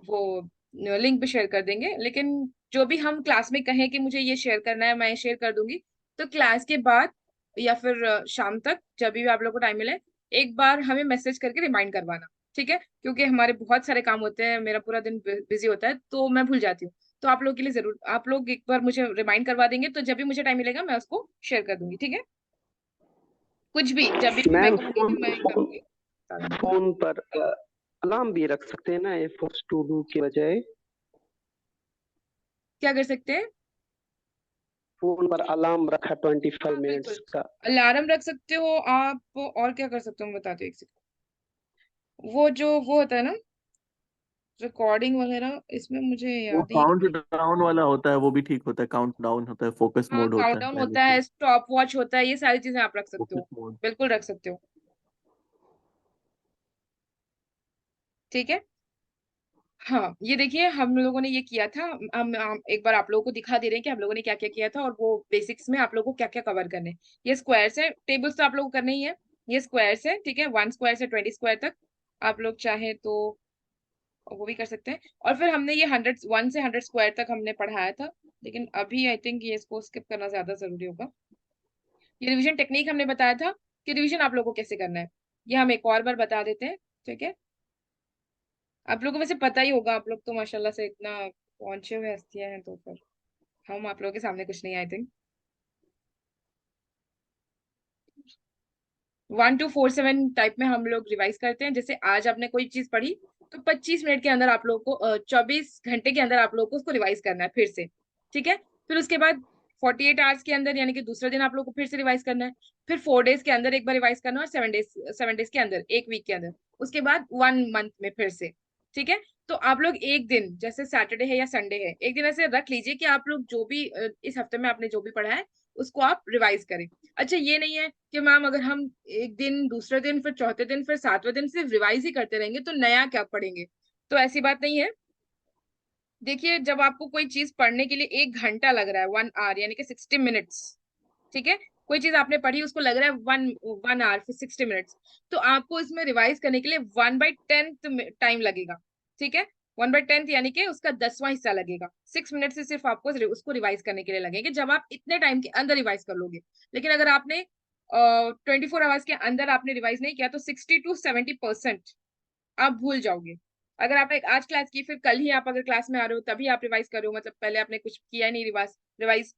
वो लिंक भी शेयर कर देंगे, लेकिन जो भी हम क्लास में कहें कि मुझे ये शेयर करना है, मैं शेयर कर दूंगी। तो क्लास के बाद या फिर शाम तक जब भी आप लोग को टाइम मिले, एक बार हमें मैसेज करके रिमाइंड करवाना, ठीक है, क्योंकि हमारे बहुत सारे काम होते हैं, मेरा पूरा दिन बिजी होता है, तो मैं भूल जाती हूँ। तो आप लोग के लिए जरूर आप लोग एक बार मुझे रिमाइंड करवा देंगे, तो जब भी मुझे टाइम मिलेगा मैं उसको शेयर कर दूंगी, ठीक है। कुछ भी जब भी मैं मैम कहूंगी फोन कि मैं फोन करूंगी, बता देना। फोन पर अलार्म भी रख सकते हैं ना, ये फोर्स टू डू के बजाय। क्या कर सकते हैं? फोन पर अलार्म रखा 25 हाँ बिल्कुल, मिनट्स का। अलार्म रख सकते हो आप, और क्या कर सकते हो मैं बताती हूँ, एक सेकंड। वो जो वो होता है ना, रिकॉर्डिंग वगैरह, इसमें मुझे वो याद ही काउंट नहीं है। डाउन वाला होता है, वो भी ठीक होता है। काउंट डाउन होता है, फोकस हाँ मोड होता है काउंटडाउन पहले होता से। है, स्टॉप वॉच होता है, ये सारी चीजें आप रख सकते फोकस हो, मोड। बिल्कुल रख सकते हो, ठीक है। हाँ ये देखिए हम लोगों ने ये किया था, हम एक बार आप लोगों को दिखा दे रहे हैं कि हम लोगों ने क्या क्या किया था, और वो बेसिक्स में आप लोगों को क्या क्या कवर करने हैं। ये स्क्वायर्स है, टेबल्स तो आप लोगों को करने ही है। ये स्क्वायर्स है, ठीक है, 1 स्क्वायर से 20 स्क्वायर तक आप लोग चाहे तो वो भी कर सकते हैं। और फिर हमने ये 100 से 100 स्क्वायर तक हमने पढ़ाया था, लेकिन अभी आई थिंक ये इसको स्किप करना ज्यादा जरूरी होगा। ये रिवीजन टेक्निक हमने बताया था कि रिवीजन आप लोगों को कैसे करना है, ये हम एक और बार बता देते हैं, ठीक है। आप लोगों को वैसे पता ही होगा, आप लोग तो माशाल्लाह से इतना पहुंचे हुए हस्तियां हैं, तो फिर हम आप लोगों के सामने कुछ नहीं, आई थिंक। 1 to 4 7 टाइप में हम लोग रिवाइज करते हैं। जैसे आज आपने कोई चीज पढ़ी, तो 25 मिनट के अंदर आप लोगों को 24 घंटे के अंदर आप लोगों को उसको रिवाइज करना है फिर से, ठीक है। फिर उसके बाद 48 आवर्स के अंदर, यानी कि दूसरे दिन आप लोग को फिर से रिवाइज करना है। फिर 4 डेज के अंदर एक बार रिवाइज करना है, और 7 डेज के अंदर, एक वीक के अंदर। उसके बाद 1 मंथ में फिर से, ठीक है। तो आप लोग एक दिन, जैसे सैटरडे है या संडे है, एक दिन ऐसे रख लीजिए कि आप लोग जो भी इस हफ्ते में आपने जो भी पढ़ा है उसको आप रिवाइज करें। अच्छा ये नहीं है कि मैम अगर हम एक दिन, दूसरे दिन, फिर चौथे दिन, फिर 7वें दिन सिर्फ रिवाइज ही करते रहेंगे तो नया क्या पढ़ेंगे, तो ऐसी बात नहीं है। देखिए जब आपको कोई चीज पढ़ने के लिए 1 घंटा लग रहा है, 1 आवर यानी कि 60 मिनट्स, ठीक है, कोई चीज आपने पढ़ी उसको लग रहा है वन 1 आवर फिर 60 मिनट्स, तो आपको इसमें रिवाइज करने के लिए 1/10 टाइम लगेगा, ठीक है। 1/10 यानी कि उसका 10वां हिस्सा लगेगा। 6 मिनट से सिर्फ आपको उसको रिवाइज करने के लिए लगेंगे, जब आप इतने टाइम के अंदर रिवाइज कर लोगे। लेकिन अगर आपने 24 आवर्स के अंदर आपने रिवाइज नहीं किया, तो 60 to 70% आप भूल जाओगे। अगर आपने आज क्लास की, फिर कल ही आप अगर क्लास में आ रहे हो तभी आप रिवाइज कर रहे हो, मतलब पहले आपने कुछ किया नहीं रिवाइज,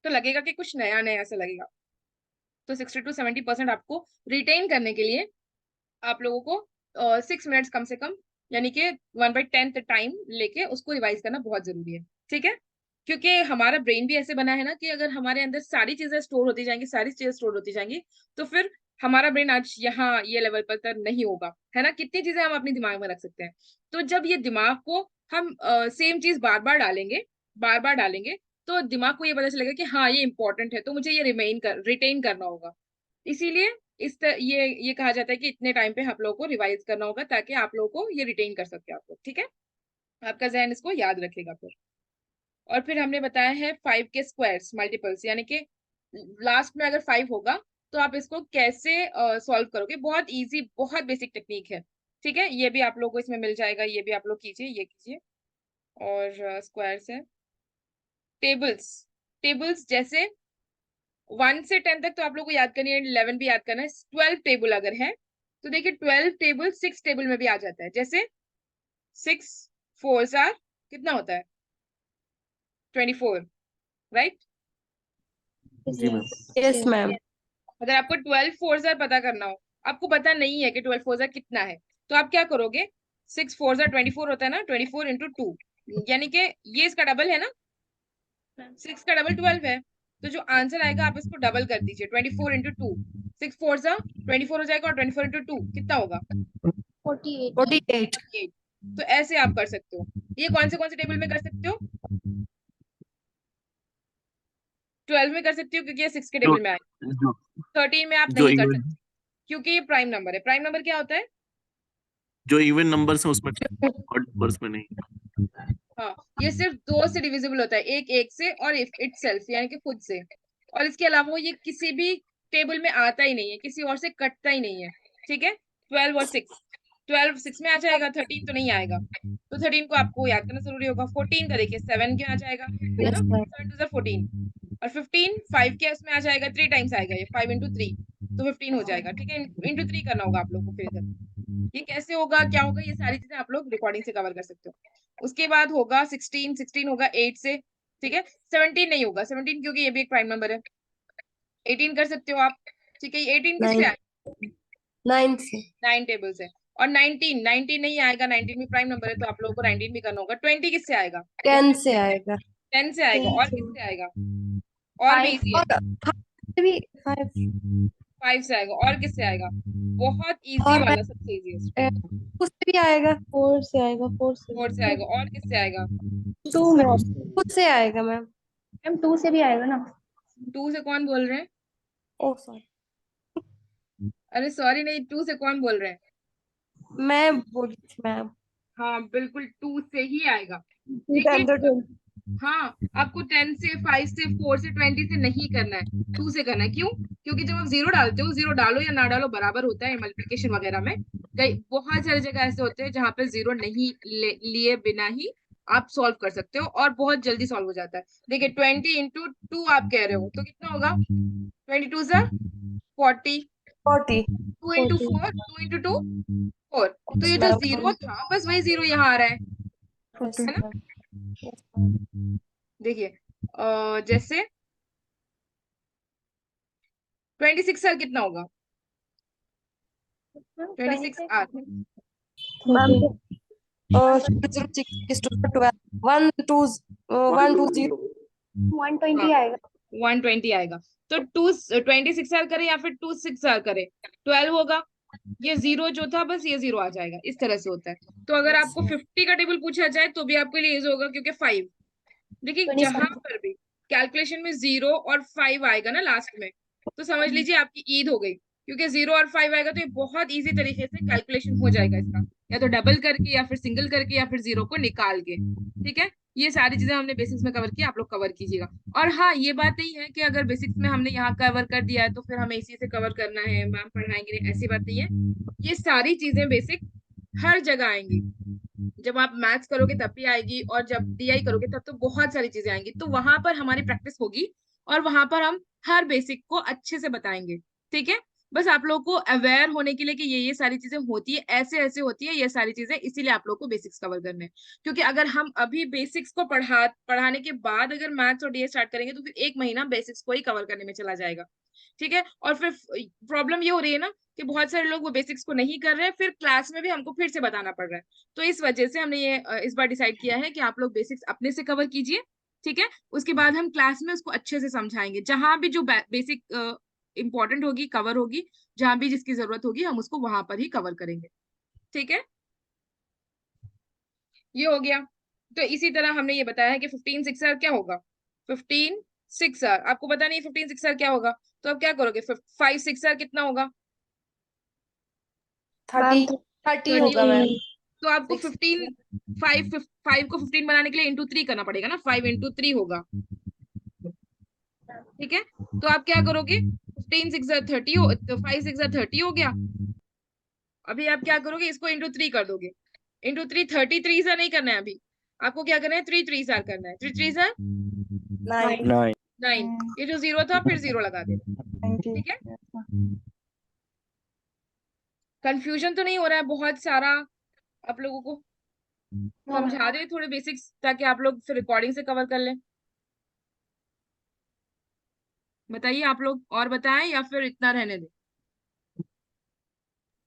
तो लगेगा कि कुछ नया नया ऐसा लगेगा। तो 60 to 70% आपको रिटेन करने के लिए आप लोगों को 6 मिनट्स कम से कम, यानी कि 1/10 टाइम लेके उसको रिवाइज करना बहुत जरूरी है, ठीक है। क्योंकि हमारा ब्रेन भी ऐसे बना है ना कि अगर हमारे अंदर सारी चीजें स्टोर होती जाएंगी, सारी चीजें स्टोर होती जाएंगी, तो फिर हमारा ब्रेन आज यहाँ ये लेवल पर तक नहीं होगा, है ना। कितनी चीजें हम अपने दिमाग में रख सकते हैं। तो जब ये दिमाग को हम सेम चीज बार बार डालेंगे, तो दिमाग को ये पता चलेगा कि हाँ ये इंपॉर्टेंट है, तो मुझे ये रिटेन करना होगा। इसीलिए ये कहा जाता है कि इतने टाइम पे आप लोगों को रिवाइज करना होगा, ताकि आप लोगों को ये रिटेन कर सके आप लोग, ठीक है। आपका जहन इसको याद रखेगा फिर। और फिर हमने बताया है 5 के स्क्वायर्स मल्टीपल्स, यानी कि लास्ट में अगर 5 होगा तो आप इसको कैसे सॉल्व करोगे। बहुत इजी, बहुत बेसिक टेक्निक है, ठीक है। ये भी आप लोगों को इसमें मिल जाएगा, ये भी आप लोग कीजिए, ये कीजिए। और स्क्वायर्स है, टेबल्स, टेबल्स जैसे 1 से 10 तक तो आप लोग को याद करनी है, 11 भी याद करना है। 12 टेबल अगर है तो देखिए 12 टेबल 6 टेबल में भी आ जाता है। जैसे 6 4 कितना होता है, 24, राइट। जी मैम। Yes ma'am. अगर आपको 12 4 पता करना हो, आपको पता नहीं है कि 12 4 कितना है, तो आप क्या करोगे, 6 4 24 होता है ना, 24 into 2, यानी कि ये इसका डबल है ना, 6 का डबल 12 है, तो जो आंसर आएगा आप इसको डबल कर दीजिए, 24 इंटू 2, 6 4 सा 24 हो जाएगा, और 24 इंटू 2 कितना होगा? 48। 48। 48। तो ऐसे आप कर सकते हो। ये कौन से टेबल में कर सकते हो? 12 में कर सकते हो क्योंकि ये 6 के जो टेबल में आएगा। जो 13 में आप जो नहीं कर इवन सकते क्योंकि ये प्राइम नंबर है। प्राइम नंबर क्या होता है? जो इवन नंबर्स हैं उसमें, ऑड नंबर्स में नहीं। हाँ, ये सिर्फ 2 से डिविजिबल होता है, एक से और इटसेल्फ यानी कि खुद से, और इसके अलावा ये किसी भी टेबल में आता ही नहीं है, किसी और से कटता ही नहीं है। ठीक है, 12 और 6, 12 6 में आ जाएगा, 13 तो नहीं आएगा, तो 13 को आपको याद करना जरूरी होगा। 14 का देखिए 7 के आ जाएगा, है ना, 7 2 14, और 15 5 के उसमें आ जाएगा, 3 टाइम्स आएगा, ये 5 इंटू 3 तो 15 हो जाएगा। ठीक है, इंटू 3 करना होगा आप लोगों को। फिर इधर ये कैसे होगा, क्या होगा, ये सारी चीजें आप लोग रिकॉर्डिंग से कवर कर सकते हो। उसके बाद होगा 16 होगा 8 से। ठीक है, 17 नहीं होगा, 17 क्योंकि ये भी एक प्राइम नंबर है। 18 कर सकते हो आप। ठीक है, 18 किससे आएगा? 9 से। 9 टेबल से। और 19 नहीं आएगा, 19 भी प्राइम नंबर है, तो आप लोगों को 19 भी करना होगा। 20 किससे आएगा? 10 से आएगा। 10 से आएगा। और किससे आएगा? और भी इजी है, और 5 भी 5 5 से आएगा। और किससे आएगा? बहुत इजी और वाला, सबसे इजीएस्ट, 2 से भी आएगा। 4 से आएगा, 4 से। 4 से आएगा। और किससे आएगा? 2 में। 2 से आएगा मैम। मैम 2 से भी आएगा ना? 2 से कौन बोल रहे हैं? ओ सॉरी, अरे सॉरी नहीं, 2 से कौन बोल रहे हैं? मैं बोली थी मैम। हाँ बिल्कुल, 2 से ही आएगा। 2 टाइम तो 10। हाँ, आपको 10 से 5 से 4 से 20 से नहीं करना है, 2 से करना है। क्यों? क्योंकि जब आप जीरो डालते हो, जीरो डालो या ना डालो बराबर होता है मल्टीप्लिकेशन वगैरह में। कई बहुत सारी जगह ऐसे होते हैं जहाँ पे जीरो नहीं लिए बिना ही आप सॉल्व कर सकते हो, और बहुत जल्दी सॉल्व हो जाता है। देखिए 20 इंटू 2 आप कह रहे हो, तो कितना होगा? 22 सर 40, 40। 2 into 4, 2 into 2 4। तो ये जो जीरो था बस वही जीरो यहाँ आ रहा है ना। देखिए जैसे 26 सर कितना होगा? 26 आर मैम 06 12 1 2 1 2 0 120 आएगा। 120 आएगा। तो 26 आर करे या फिर 26 आर करे, 12 होगा। ये जीरो जो था बस ये जीरो आ जाएगा, इस तरह से होता है। तो अगर आपको 50 का टेबल पूछा जाए तो भी आपके लिए इजी होगा, क्योंकि 5, देखिए 27। जहां पर भी कैलकुलेशन में 0 और 5 आएगा ना लास्ट में, तो समझ लीजिए आपकी ईद हो गई, क्योंकि 0 और 5 आएगा तो ये बहुत इजी तरीके से कैलकुलेशन हो जाएगा इसका, या तो डबल करके या फिर सिंगल करके या फिर जीरो को निकाल के। ठीक है, ये सारी चीजें हमने बेसिक्स में कवर किया, आप लोग कवर कीजिएगा। और हाँ, ये बात नहीं है कि अगर बेसिक्स में हमने यहाँ कवर कर दिया है तो फिर हमें इसी से कवर करना है, मैम पढ़ाएंगे नहीं, ऐसी बात नहीं है। ये सारी चीजें बेसिक हर जगह आएंगी। जब आप मैथ्स करोगे तब भी आएगी, और जब डीआई करोगे तब तो बहुत सारी चीजें आएंगी, तो वहां पर हमारी प्रैक्टिस होगी, और वहां पर हम हर बेसिक को अच्छे से बताएंगे। ठीक है, बस आप लोगों को अवेयर होने के लिए कि ये सारी चीजें होती है, ऐसे ऐसे होती है ये सारी चीजें, इसीलिए आप लोग को बेसिक्स कवर करने हैं। क्योंकि अगर हम अभी बेसिक्स को पढ़ाने के बाद अगर मैथ्स और डीए स्टार्ट करेंगे तो फिर एक महीना बेसिक्स को ही कवर करने में चला जाएगा। ठीक है, और फिर प्रॉब्लम ये हो रही है ना कि बहुत सारे लोग वो बेसिक्स को नहीं कर रहे हैं, फिर क्लास में भी हमको फिर से बताना पड़ रहा है। तो इस वजह से हमने ये इस बार डिसाइड किया है कि आप लोग बेसिक्स अपने से कवर कीजिए। ठीक है, उसके बाद हम क्लास में उसको अच्छे से समझाएंगे, जहां भी जो बेसिक इंपॉर्टेंट होगी कवर होगी, जहां भी जिसकी जरूरत होगी हम उसको वहां पर ही कवर करेंगे। ठीक है, ये हो गया। तो इसी तरह हमने ये बताया है कि 15 6 क्या होगा। 15 6 आपको पता नहीं 15 6 क्या होगा, तो अब क्या करोगे? 5 6 कितना होगा? 30 30 होगा मैम। तो आपको 15 5 को 15 बनाने के लिए इंटू 3 करना पड़ेगा ना, 5 इंटू 3 होगा। ठीक है, तो आप क्या करोगे? 15 6 30 हो, तो 5 6 30 हो गया। अभी आप क्या करोगे? इसको इंटू 3 कर दोगे। इंटू 3 33 सा नहीं करना है अभी, आपको क्या करना है? 3 3 सार करना है। 3 3 सार 9 9। ये जो जीरो था फिर जीरो लगा देना। ठीक है, कंफ्यूजन तो नहीं हो रहा है बहुत सारा आप लोगों को? समझा दे थोड़े बेसिक्स ताकि आप लोग फिर रिकॉर्डिंग से कवर कर लें। बताइए आप लोग, और बताएं या फिर इतना रहने दें?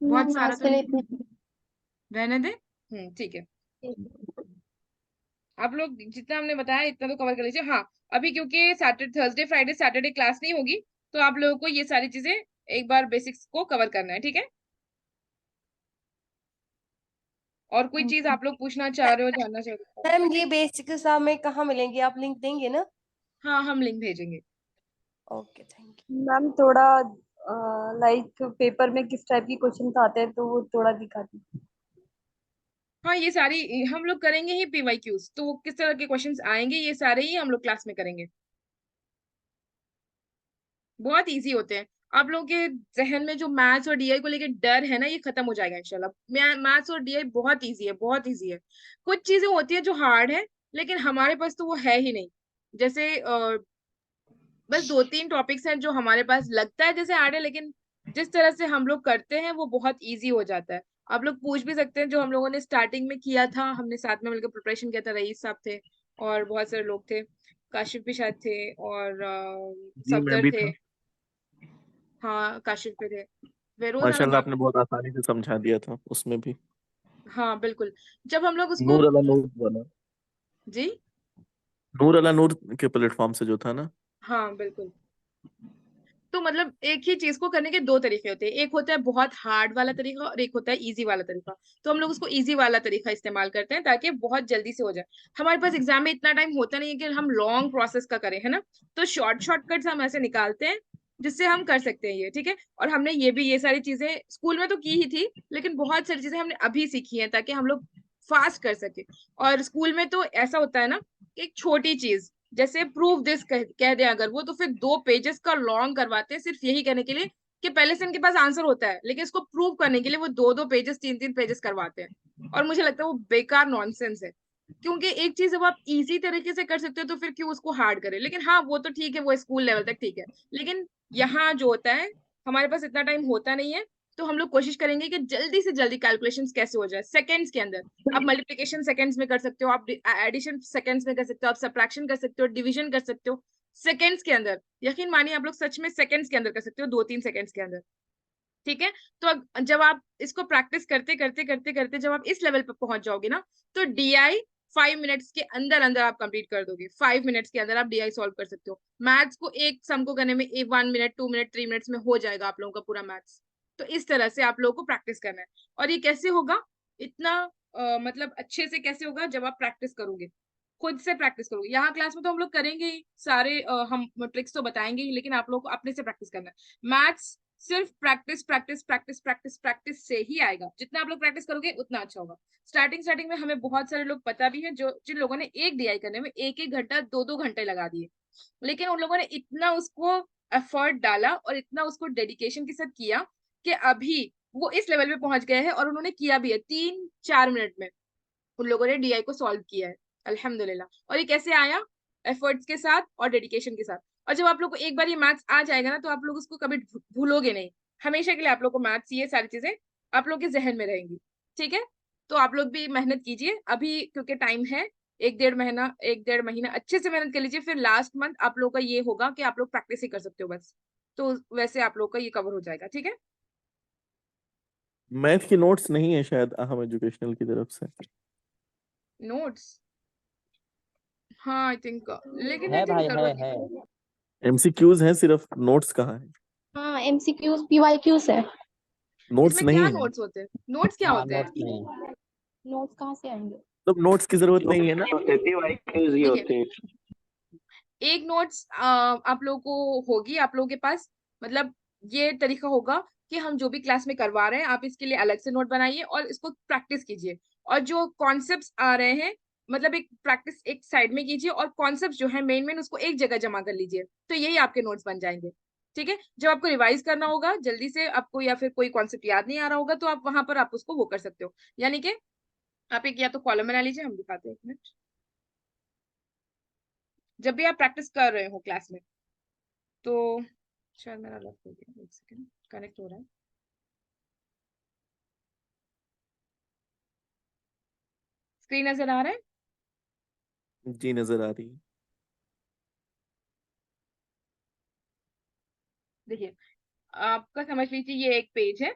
बहुत सारा आज तो के लिए नहीं, इतने। रहने दें। ठीक है, आप लोग जितना हमने बताया इतना तो कवर कर लीजिए। हाँ, अभी क्योंकि Saturday Thursday Friday Saturday class नहीं होगी, तो आप लोगों को ये सारी चीजें एक बार बेसिक्स को कवर करना है, ठीक है। और कोई चीज आप लोग पूछना चाह रहे हो, जानना चाह रहे हो? मैम ये बेसिक्स हमें कहाँ मिलेंगे, आप लिंक देंगे ना? हाँ, हम लिंक भेजेंगे। Okay, thank you. मैम थोड़ा लाइक पेपर में किस टाइप की क्वेश्चन आते हैं तो वो थोड़ा दिखा दीजिए। हाँ, ये सारी हम लोग करेंगे ही पीवाईक्यूज, तो वो किस तरह के क्वेश्चंस आएंगे ये सारे ही हम लोग क्लास में करेंगे। बहुत इजी होते हैं। आप लोगों के जहन में जो मैथ्स और डीआई को लेके डर है ना, ये खत्म हो जाएगा इंशाल्लाह। मैथ्स और डीआई बहुत इजी है, बहुत इजी है। कुछ चीजें होती है जो हार्ड है, लेकिन हमारे पास तो वो है ही नहीं। जैसे बस 2-3 टॉपिक्स हैं जो हमारे पास लगता है जैसे हार्ड है, लेकिन जिस तरह से हम लोग करते हैं वो बहुत इजी हो जाता है। आप लोग पूछ भी सकते हैं, जो हम लोगों ने स्टार्टिंग में किया था, हमने साथ में मिलकर प्रिपरेशन किया था, रईस साहब थे और बहुत सारे लोग थे, काशिफ भी शायद थे, और जी मैं सफदर भी थे। था। हाँ, काशिफ पे थे, फेरोज अहमद माशाल्लाह बाकी। आपने बहुत आसानी से समझा दिया था उसमें भी। हाँ बिल्कुल। जब हम लोग उसको, नूर अला नूर वाला, जी नूर अला नूर के प्लेटफॉर्म से जो था ना। हाँ बिल्कुल। तो मतलब एक ही चीज को करने के दो तरीके होते हैं, एक होता है बहुत हार्ड वाला तरीका और एक होता है इजी वाला तरीका। तो हम लोग उसको इजी वाला तरीका इस्तेमाल करते हैं ताकि बहुत जल्दी से हो जाए। हमारे पास एग्जाम में इतना टाइम होता नहीं है कि हम लॉन्ग प्रोसेस का करें, है ना। तो शॉर्टकट्स हम ऐसे निकालते हैं जिससे हम कर सकते हैं ये, ठीक है। और हमने ये सारी चीजें स्कूल में तो की ही थी, लेकिन बहुत सारी चीजें हमने अभी सीखी हैं ताकि हम लोग फास्ट कर सके। और स्कूल में तो ऐसा होता है ना, एक छोटी चीज जैसे प्रूव दिस कह दे अगर वो, तो फिर 2 पेजेस का लॉन्ग करवाते हैं सिर्फ यही कहने के लिए कि पहले से इनके पास आंसर होता है, लेकिन इसको प्रूव करने के लिए वो 2-2 पेजेस 3-3 पेजेस करवाते हैं। और मुझे लगता है वो बेकार नॉनसेंस है, क्योंकि एक चीज जब आप इजी तरीके से कर सकते हो तो फिर क्यों उसको हार्ड करें। लेकिन हाँ, वो तो ठीक है, वो स्कूल लेवल तक ठीक है। लेकिन यहाँ जो होता है, हमारे पास इतना टाइम होता नहीं है, तो हम लोग कोशिश करेंगे कि जल्दी से जल्दी कैलकुलेशंस कैसे हो जाए सेकंड्स के अंदर। आप मल्टीप्लिकेशन सेकंड्स में कर सकते हो, आप एडिशन सेकंड्स में कर सकते हो, आप सब्ट्रैक्शन कर सकते हो, डिवीजन कर सकते हो सेकंड्स के अंदर। यकीन मानिए आप लोग सच में सेकंड्स के अंदर कर सकते हो, 2-3 सेकंड्स के अंदर, ठीक है। तो जब आप इसको प्रैक्टिस करते करते करते करते जब आप इस लेवल पर पहुंच जाओगे ना, तो डीआई 5 मिनट्स के अंदर अंदर आप कंप्लीट कर दोगे। 5 मिनट्स के अंदर आप डीआई सॉल्व कर सकते हो। मैथ्स को एक सम को करने में 1 मिनट 2 मिनट 3 मिनट्स में हो जाएगा आप लोगों का पूरा मैथ्स। तो इस तरह से आप लोगों को प्रैक्टिस करना है। और ये कैसे होगा इतना मतलब अच्छे से कैसे होगा, जब आप प्रैक्टिस करोगे, खुद से प्रैक्टिस करोगे। यहाँ क्लास में तो हम लोग करेंगे ही सारे, हम ट्रिक्स तो बताएंगे ही, लेकिन आप लोग को अपने से प्रैक्टिस करना है। मैथ्स सिर्फ practice practice practice practice practice से ही आएगा। जितना आप लोग प्रैक्टिस करोगे उतना अच्छा होगा। स्टार्टिंग स्टार्टिंग में हमें बहुत सारे लोग पता भी है, जो जिन लोगों ने एक डीआई करने में 1-1 घंटा 2-2 घंटे लगा दिए, लेकिन उन लोगों ने इतना उसको एफर्ट डाला और इतना उसको डेडिकेशन के साथ किया कि अभी वो इस लेवल पे पहुंच गए हैं। और उन्होंने किया भी है 3-4 मिनट में, उन लोगों ने डीआई को सॉल्व किया है अल्हम्दुलिल्लाह। और ये कैसे आया? एफर्ट्स के साथ और डेडिकेशन के साथ। और जब आप लोग को एक बार ये मैथ्स आ जाएगा ना, तो आप लोग उसको कभी भूलोगे नहीं। हमेशा के लिए आप लोग को मैथ्स, ये सारी चीजें आप लोग के जहन में रहेंगी, ठीक है। तो आप लोग भी मेहनत कीजिए अभी, क्योंकि टाइम है। 1-1.5 महीना, 1-1.5 महीना अच्छे से मेहनत कर लीजिए, फिर लास्ट मंथ आप लोग का ये होगा कि आप लोग प्रैक्टिस ही कर सकते हो बस। तो वैसे आप लोग का ये कवर हो जाएगा, ठीक है। मैथ की नोट्स नहीं है शायद अहम एजुकेशनल की तरफ से। नोट्स, हाँ आई थिंक, लेकिन आई है थिंक भाई, जरूरत है। नहीं। एमसीक्यूज हैं सिर्फ, नोट्स कहाँ है? हाँ एमसीक्यूज पीवाईक्यूज है। नोट्स इसमें नहीं क्या है। नोट्स होते हैं? नोट्स क्या हाँ, होते हैं? नोट्स नहीं। नोट्स कहाँ से आएंगे? तो नोट्स की जरूरत नहीं है ना। पीवाईक्यूज ही देखिए, होते हैं। एक नोट्स आप लोगों को होगी, आप लोगों के पास, मतलब ये तरीका होगा कि हम जो भी क्लास में करवा रहे हैं, आप इसके लिए अलग से नोट बनाइए और इसको प्रैक्टिस कीजिए। और जो कॉन्सेप्ट्स आ रहे हैं, मतलब एक प्रैक्टिस एक साइड में कीजिए, और कॉन्सेप्ट्स जो है मेन मेन उसको एक जगह जमा कर लीजिए। तो यही आपके नोट्स बन जाएंगे, ठीक है। जब आपको रिवाइज करना होगा जल्दी से आपको, या फिर कोई कॉन्सेप्ट याद नहीं आ रहा होगा, तो आप वहां पर आप उसको वो कर सकते हो। यानी कि आप एक या तो कॉलम बना लीजिए, हम दिखाते हैं 1 मिनट। जब भी आप प्रैक्टिस कर रहे हो क्लास में, तो शायद मेरा लॉक हो गया, 1 सेकेंड, कनेक्ट हो रहा है। स्क्रीन नजर आ रहा है? जी नजर आ रही है। देखिए, आपका समझ लीजिए ये एक पेज है,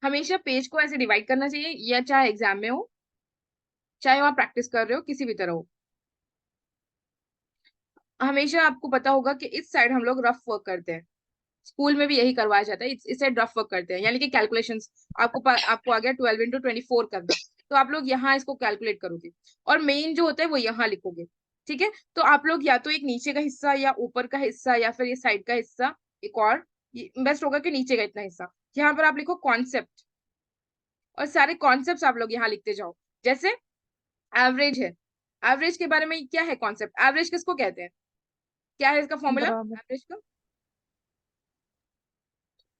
हमेशा पेज को ऐसे डिवाइड करना चाहिए, या चाहे एग्जाम में हो चाहे आप प्रैक्टिस कर रहे हो, किसी भी तरह हो। हमेशा आपको पता होगा कि इस साइड हम लोग रफ वर्क करते हैं, स्कूल में भी यही करवाया जाता है, इस साइड रफ वर्क करते हैं, यानी कि कैलकुलेशंस। आपको आ गया 12 × 24 करना, तो आप लोग यहाँ इसको कैलकुलेट करोगे, और मेन जो होता है वो यहाँ लिखोगे। ठीक है, तो आप लोग या तो एक नीचे का हिस्सा या ऊपर का हिस्सा या फिर ये साइड का हिस्सा, एक और बेस्ट होगा कि नीचे का इतना हिस्सा, यहाँ पर आप लिखो कॉन्सेप्ट, और सारे कॉन्सेप्ट आप लोग यहाँ लिखते जाओ। जैसे एवरेज है, एवरेज के बारे में क्या है कॉन्सेप्ट, एवरेज किसको कहते हैं, क्या है इसका फॉर्मूला बराबर। एवरेज का?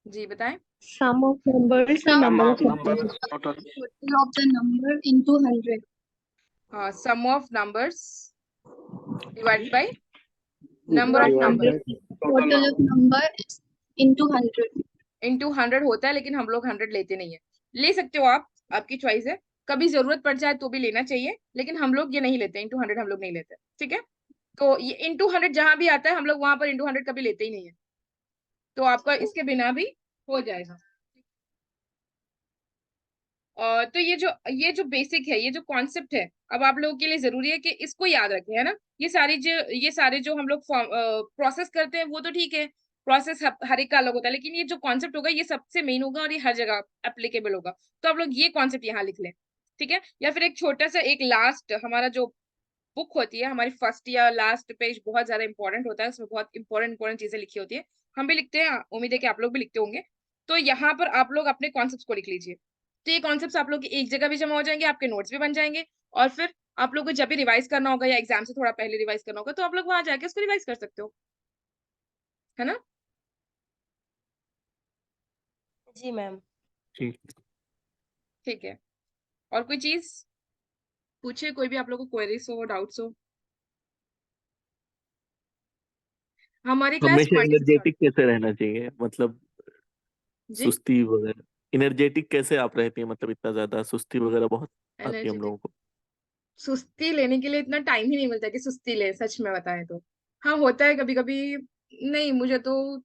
जी बताएं। Sum of numbers and number of numbers. Total Total of the number into 100. हाँ, sum of numbers divided by number of number Total of number into 100. Into 100 होता है, लेकिन हम लोग 100 लेते नहीं है। ले सकते हो आप, आपकी चॉइस है, कभी जरूरत पड़ जाए तो भी लेना चाहिए, लेकिन हम लोग ये नहीं लेते, इनटू 100 हम लोग नहीं लेते। ठीक है, तो ये इनटू 100 जहां भी आता है हम लोग वहां पर इनटू 100 कभी लेते ही नहीं है, तो आपका इसके बिना भी हो जाएगा। तो ये जो बेसिक है, ये जो कॉन्सेप्ट है, अब आप लोगों के लिए जरूरी है कि इसको याद रखें, है ना। ये सारे जो हम लोग प्रोसेस करते हैं वो तो ठीक है, प्रोसेस हर एक का अलग होता है, लेकिन ये जो कॉन्सेप्ट होगा ये सबसे मेन होगा और ये हर जगह एप्लीकेबल होगा। तो आप लोग ये कॉन्सेप्ट यहाँ लिख लें, ठीक है। या फिर एक छोटा सा एक लास्ट हमारा जो बुक होती है, हमारी फर्स्ट या लास्ट पेज बहुत ज्यादा इंपॉर्टेंट होता है, उसमें बहुत इंपॉर्टेंट चीजें लिखी होती है, हम भी लिखते हैं, उम्मीद है कि आप लोग भी लिखते होंगे। तो यहाँ पर आप लोग अपने कॉन्सेप्ट को लिख लीजिए, तो ये कॉन्सेप्ट आप लोग की एक जगह भी जमा हो जाएंगे, आपके नोट्स भी बन जाएंगे, और फिर आप लोग को जब भी रिवाइज करना होगा या एग्जाम से थोड़ा पहले रिवाइज करना होगा, तो आप लोग वहां जाके उसको रिवाइज कर सकते हो, है ना। जी मैम। ठीक। ठीक है, और कोई चीज पूछे, कोई भी आप लोग को क्वेरीज हो, डाउट्स हो। हमारी क्लास हमेशा मंडे से स्टार्ट। एनर्जेटिक कैसे रहना चाहिए, मतलब जी, सुस्ती वगैरह, एनर्जेटिक कैसे आप रहती हैं, मतलब इतना ज्यादा सुस्ती वगैरह बहुत आती है हम एनर्जेटिक, लोगों को। सुस्ती लेने के लिए इतना टाइम ही नहीं मिलता कि सुस्ती ले, सच में बताएं तो। हाँ होता है कभी कभी, नहीं मुझे तो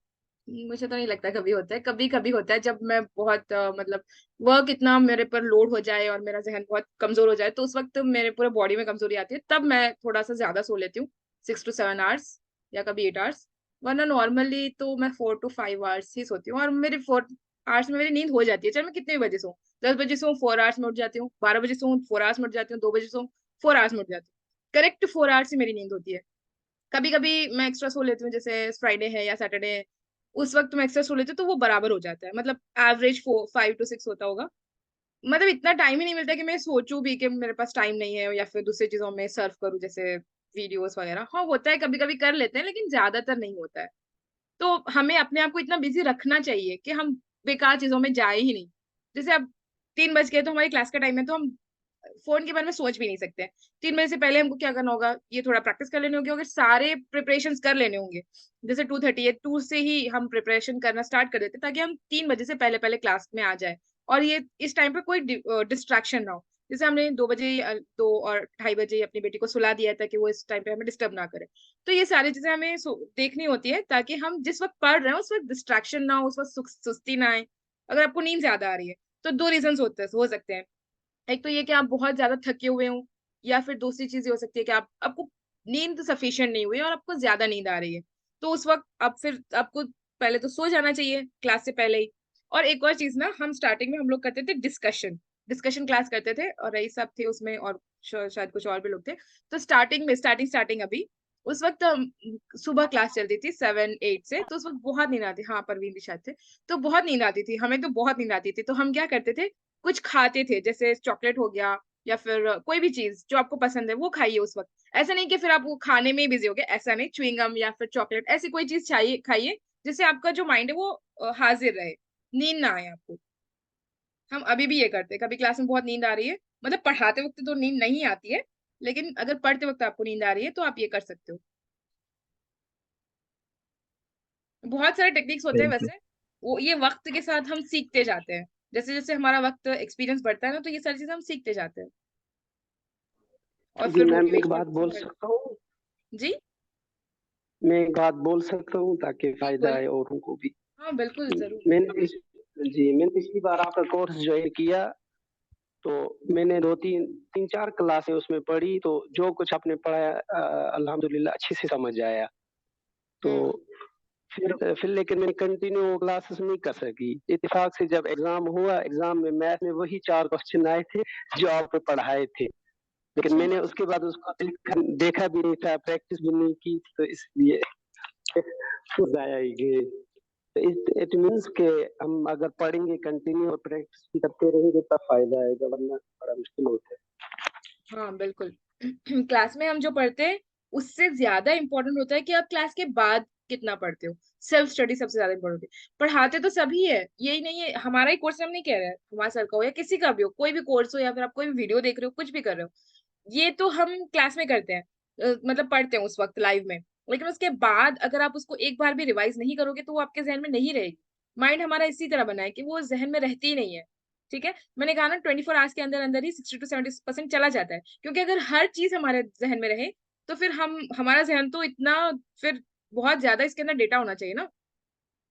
नहीं लगता कभी होता है, कभी कभी होता है जब मैं बहुत मतलब वर्क इतना मेरे पर लोड हो जाए और मेरा जहन बहुत कमजोर हो जाए, तो उस वक्त मेरे पूरे बॉडी में कमजोरी आती है, तब मैं थोड़ा सा ज्यादा सो लेती हूँ, 6 to 7 आवर्स या कभी 8 आवर्स। वरना नॉर्मली तो मैं 4 to 5 आवर्स ही सोती हूँ, और मेरी 4 आवर्स में मेरी नींद हो जाती है, चाहे मैं कितने भी बजे सोऊं। 10 बजे सोऊं 4 आवर्स में उठ जाती हूँ, 12 बजे सोऊं 4 आवर्स में उठ जाती हूँ, 2 बजे सोऊं 4 आवर्स में उठ जाती हूँ, करेक्ट 4 आवर्स ही मेरी नींद होती है। कभी कभी मैं एक्स्ट्रा सो लेती हूँ, जैसे फ्राइडे है या सैटरडे है, उस वक्त मैं एक्स्ट्रा सो लेती हूँ, तो वो बराबर हो जाता है, मतलब एवरेज 5 to 6 होता होगा। मतलब इतना टाइम ही नहीं मिलता कि मैं सोचूं भी कि मेरे पास टाइम नहीं है, या फिर दूसरी चीजों में सर्व करूं, जैसे वीडियोस वगैरह। हाँ होता है, कभी कभी कर लेते हैं, लेकिन ज्यादातर नहीं होता है। तो हमें अपने आप को इतना बिजी रखना चाहिए कि हम बेकार चीजों में जाए ही नहीं। जैसे अब 3 बज गए तो हमारी क्लास का टाइम है, तो हम फोन के बारे में सोच भी नहीं सकते। 3 बजे से पहले हमको क्या करना होगा, ये थोड़ा प्रैक्टिस कर लेने होंगे, अगर सारे प्रिपरेशन कर लेने होंगे। जैसे 2:30 है, 2 से ही हम प्रिपरेशन करना स्टार्ट कर देते, ताकि हम 3 बजे से पहले पहले क्लास में आ जाए, और ये इस टाइम पे कोई डिस्ट्रैक्शन ना हो। जैसे हमने 2 बजे 2 और 2:30 बजे अपनी बेटी को सुला दिया, ताकि वो इस टाइम पे हमें डिस्टर्ब ना करे। तो ये सारी चीजें हमें देखनी होती है, ताकि हम जिस वक्त पढ़ रहे हैं उस वक्त डिस्ट्रैक्शन ना हो, उस वक्त सुस्ती ना आए। अगर आपको नींद ज्यादा आ रही है, तो 2 रीजन हो सकते हैं। एक तो ये कि आप बहुत ज्यादा थके हुए हो, या फिर दूसरी चीज ये हो सकती है कि आपको नींद सफिशिएंट नहीं हुई और आपको ज्यादा नींद आ रही है। तो उस वक्त आप फिर आपको पहले तो सो जाना चाहिए क्लास से पहले ही। और एक और चीज ना, हम स्टार्टिंग में हम लोग करते थे डिस्कशन, डिस्कशन क्लास करते थे, और रईस साहब थे उसमें, और शायद कुछ और भी लोग थे। तो स्टार्टिंग अभी उस वक्त सुबह क्लास चलती थी 7-8 से, तो उस वक्त बहुत नींद आती, हाँ परवीन भी शायद थे। तो बहुत नींद आती थी, हमें तो बहुत नींद आती थी, तो हम क्या करते थे, कुछ खाते थे, जैसे चॉकलेट हो गया, या फिर कोई भी चीज जो आपको पसंद है वो खाइए उस वक्त। ऐसा नहीं कि फिर आप वो खाने में ही बिजी हो गए, ऐसा नहीं, च्युइंगम या फिर चॉकलेट, ऐसी कोई चीज चाहिए खाइए जिससे आपका जो माइंड है वो हाजिर रहे, नींद ना आए आपको। हम अभी भी ये करते हैं, कभी क्लास में बहुत नींद आ रही है, मतलब पढ़ाते वक्त तो नींद नहीं आती है, लेकिन अगर पढ़ते वक्त आपको नींद आ रही है तो आप ये कर सकते हो। बहुत सारे टेक्निक्स होते हैं बिल्कुल। वैसे, वो ये वक्त के साथ हम सीखते जाते हैं, जैसे जैसे हमारा वक्त एक्सपीरियंस बढ़ता है ना, तो ये सारी चीजें हम सीखते जाते हैं, और जी फिर मैम, एक मोटिवेशन बात बोल सकता हूँ? जी मैं एक बात बोल सकता हूँ ताकि जी फायदा बोलिए। आए औरों को भी। हाँ बिल्कुल जरूर। मैंने जी, मैंने पिछली बार आपका कोर्स ज्वाइन किया, तो मैंने 3-4 क्लासें उसमें पढ़ी, तो जो कुछ आपने पढ़ाया अल्हम्दुलिल्लाह अच्छे से समझ आया। तो फिर लेकिन मैंने कंटिन्यू क्लासेस नहीं कर सकी। इत्तेफाक से जब एग्ज़ाम हुआ, एग्ज़ाम में मैथ में वही 4 क्वेश्चन आए थे जो आपने पढ़ाए थे। लेकिन अच्छा। मैंने उसके बाद उसको देखा भी नहीं था, प्रैक्टिस भी नहीं की, तो इसलिए फिर ज़ाया ही गए। तो इट मीन्स कि हम अगर पढ़ेंगे कंटिन्यू और प्रैक्टिस भी करते रहेंगे तब फ़ायदा आएगा, वरना बड़ा मुश्किल होता है। हाँ बिल्कुल। क्लास में हम जो पढ़ते हैं उससे ज्यादा इम्पोर्टेंट होता है कि आप क्लास के बाद कितना पढ़ते हो। सेल्फ स्टडी सबसे ज्यादा इम्पोर्टेंट होती है। पढ़ाते तो सभी है, यही नहीं है हमारा ही कोर्स, हम नहीं कह रहे हैं हमारे सर का हो या किसी का भी हो, कोई भी कोर्स हो या फिर आप कोई भी वीडियो देख रहे हो, कुछ भी कर रहे हो, ये तो हम क्लास में करते हैं, मतलब पढ़ते हैं उस वक्त लाइव में। लेकिन उसके बाद अगर आप उसको एक बार भी रिवाइज नहीं करोगे तो वो आपके जहन में नहीं रहेगी। माइंड हमारा इसी तरह बना है कि वो जहन में रहती ही नहीं है। ठीक है, मैंने कहा ना 24 आवर्स के अंदर अंदर ही 60 to 70% चला जाता है, क्योंकि अगर हर चीज हमारे जहन में रहे तो फिर हमारा जहन तो इतना, फिर बहुत ज्यादा इसके अंदर डेटा होना चाहिए ना।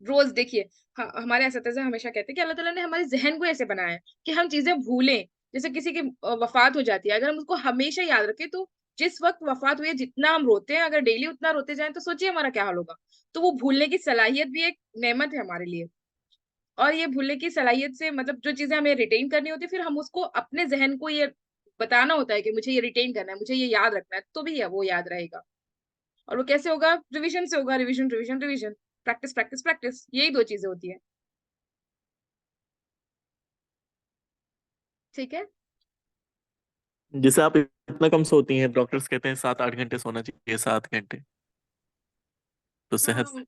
रोज देखिए, हमारे असतज़ा हमेशा कहते हैं कि अल्लाह ताला ने हमारे जहन को ऐसे बनाया है कि हम चीजें भूलें। जैसे किसी की वफात हो जाती है, अगर हम उसको हमेशा याद रखें तो जिस वक्त वफात हुई है जितना हम रोते हैं, अगर डेली उतना रोते जाएं तो सोचिए हमारा क्या हाल होगा। तो वो भूलने की सलाहियत भी एक नेमत है हमारे लिए। और ये भूलने की सलाहियत से मतलब जो चीजें हमें रिटेन करनी होती है, फिर हम उसको अपने जहन को ये बताना होता है कि मुझे ये रिटेन करना है, मुझे ये याद रखना है, तो भी है वो याद रहेगा। और वो कैसे होगा? रिविजन से होगा, revision revision revision, practice practice practice, यही दो चीजें होती है। ठीक है। जैसे आप इतना कम सोती हैं, डॉक्टर्स कहते हैं 7-8 घंटे सोना चाहिए, 7 घंटे, तो सेहत। हाँ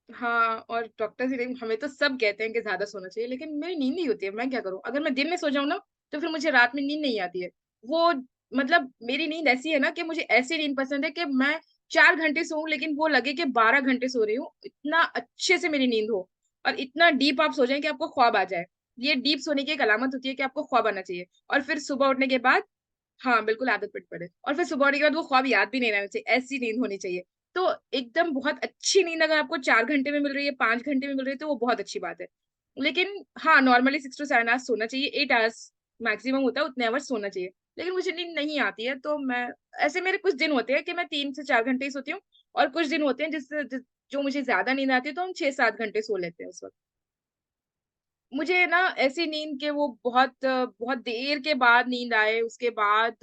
हाँ, और डॉक्टर से हमें तो सब कहते हैं कि ज्यादा सोना चाहिए, लेकिन मेरी नींद नहीं होती है, मैं क्या करूं? अगर मैं दिन में सो जाऊं ना तो फिर मुझे रात में नींद नहीं आती है। वो मतलब मेरी नींद ऐसी है ना कि मुझे ऐसी नींद पसंद है कि मैं 4 घंटे सोऊं लेकिन वो लगे कि 12 घंटे सो रही हूँ, इतना अच्छे से मेरी नींद हो। और इतना डीप आप सो जाए कि आपको ख्वाब आ जाए। ये डीप सोने की एक अलामत होती है कि आपको ख्वाब आना चाहिए। और फिर सुबह उठने के बाद, हाँ बिल्कुल आदत पड़ पड़े, और फिर सुबह उठने के बाद वो ख्वाब याद भी नहीं रहना चाहिए, ऐसी नींद होनी चाहिए। तो एकदम बहुत अच्छी नींद अगर आपको 4 घंटे में मिल रही है, 5 घंटे में मिल रही है, तो वो बहुत अच्छी बात है। लेकिन हाँ, नॉर्मली 6 to 7 आवर्स सोना चाहिए, 8 आवर्स मैक्सिमम होता है, उतने आवर्स सोना चाहिए। लेकिन मुझे नींद नहीं आती है तो मैं, ऐसे मेरे कुछ दिन होते हैं कि मैं 3 से 4 घंटे ही सोती हूँ, और कुछ दिन होते हैं जो मुझे ज्यादा नींद आती है तो हम 6-7 घंटे सो लेते हैं उस वक्त। मुझे ना ऐसी नींद के वो बहुत बहुत देर के बाद नींद आए, उसके बाद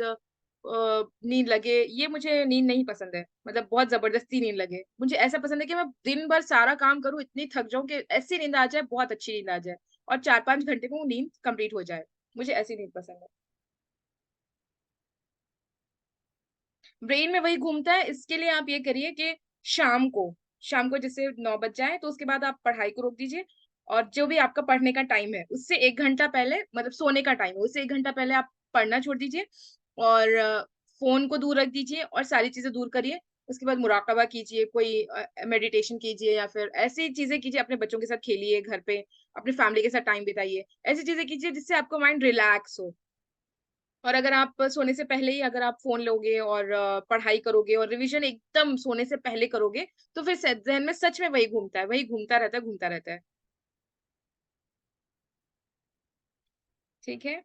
नींद लगे, ये मुझे नींद नहीं पसंद है। मतलब बहुत जबरदस्ती नींद लगे, मुझे ऐसा पसंद है कि मैं दिन भर सारा काम करूं, इतनी थक जाऊं कि ऐसी नींद आ जाए, बहुत अच्छी नींद आ जाए, और 4-5 घंटे में वो नींद कंप्लीट हो जाए। मुझे ऐसी नींद पसंद है। ब्रेन में वही घूमता है, इसके लिए आप ये करिए कि शाम को जैसे 9 बज जाए तो उसके बाद आप पढ़ाई को रोक दीजिए। और जो भी आपका पढ़ने का टाइम है उससे 1 घंटा पहले, मतलब सोने का टाइम है उससे 1 घंटा पहले आप पढ़ना छोड़ दीजिए। और फोन को दूर रख दीजिए और सारी चीजें दूर करिए। उसके बाद मुराकबा कीजिए, कोई मेडिटेशन कीजिए, या फिर ऐसी चीजें कीजिए, अपने बच्चों के साथ खेलिए घर पे, अपनी फैमिली के साथ टाइम बिताइए, ऐसी चीजें कीजिए जिससे आपका माइंड रिलैक्स हो। और अगर आप सोने से पहले ही अगर आप फोन लोगे और पढ़ाई करोगे और रिवीजन एकदम सोने से पहले करोगे, तो फिर जहन में सच में वही घूमता है, वही घूमता रहता है, घूमता रहता है। ठीक है।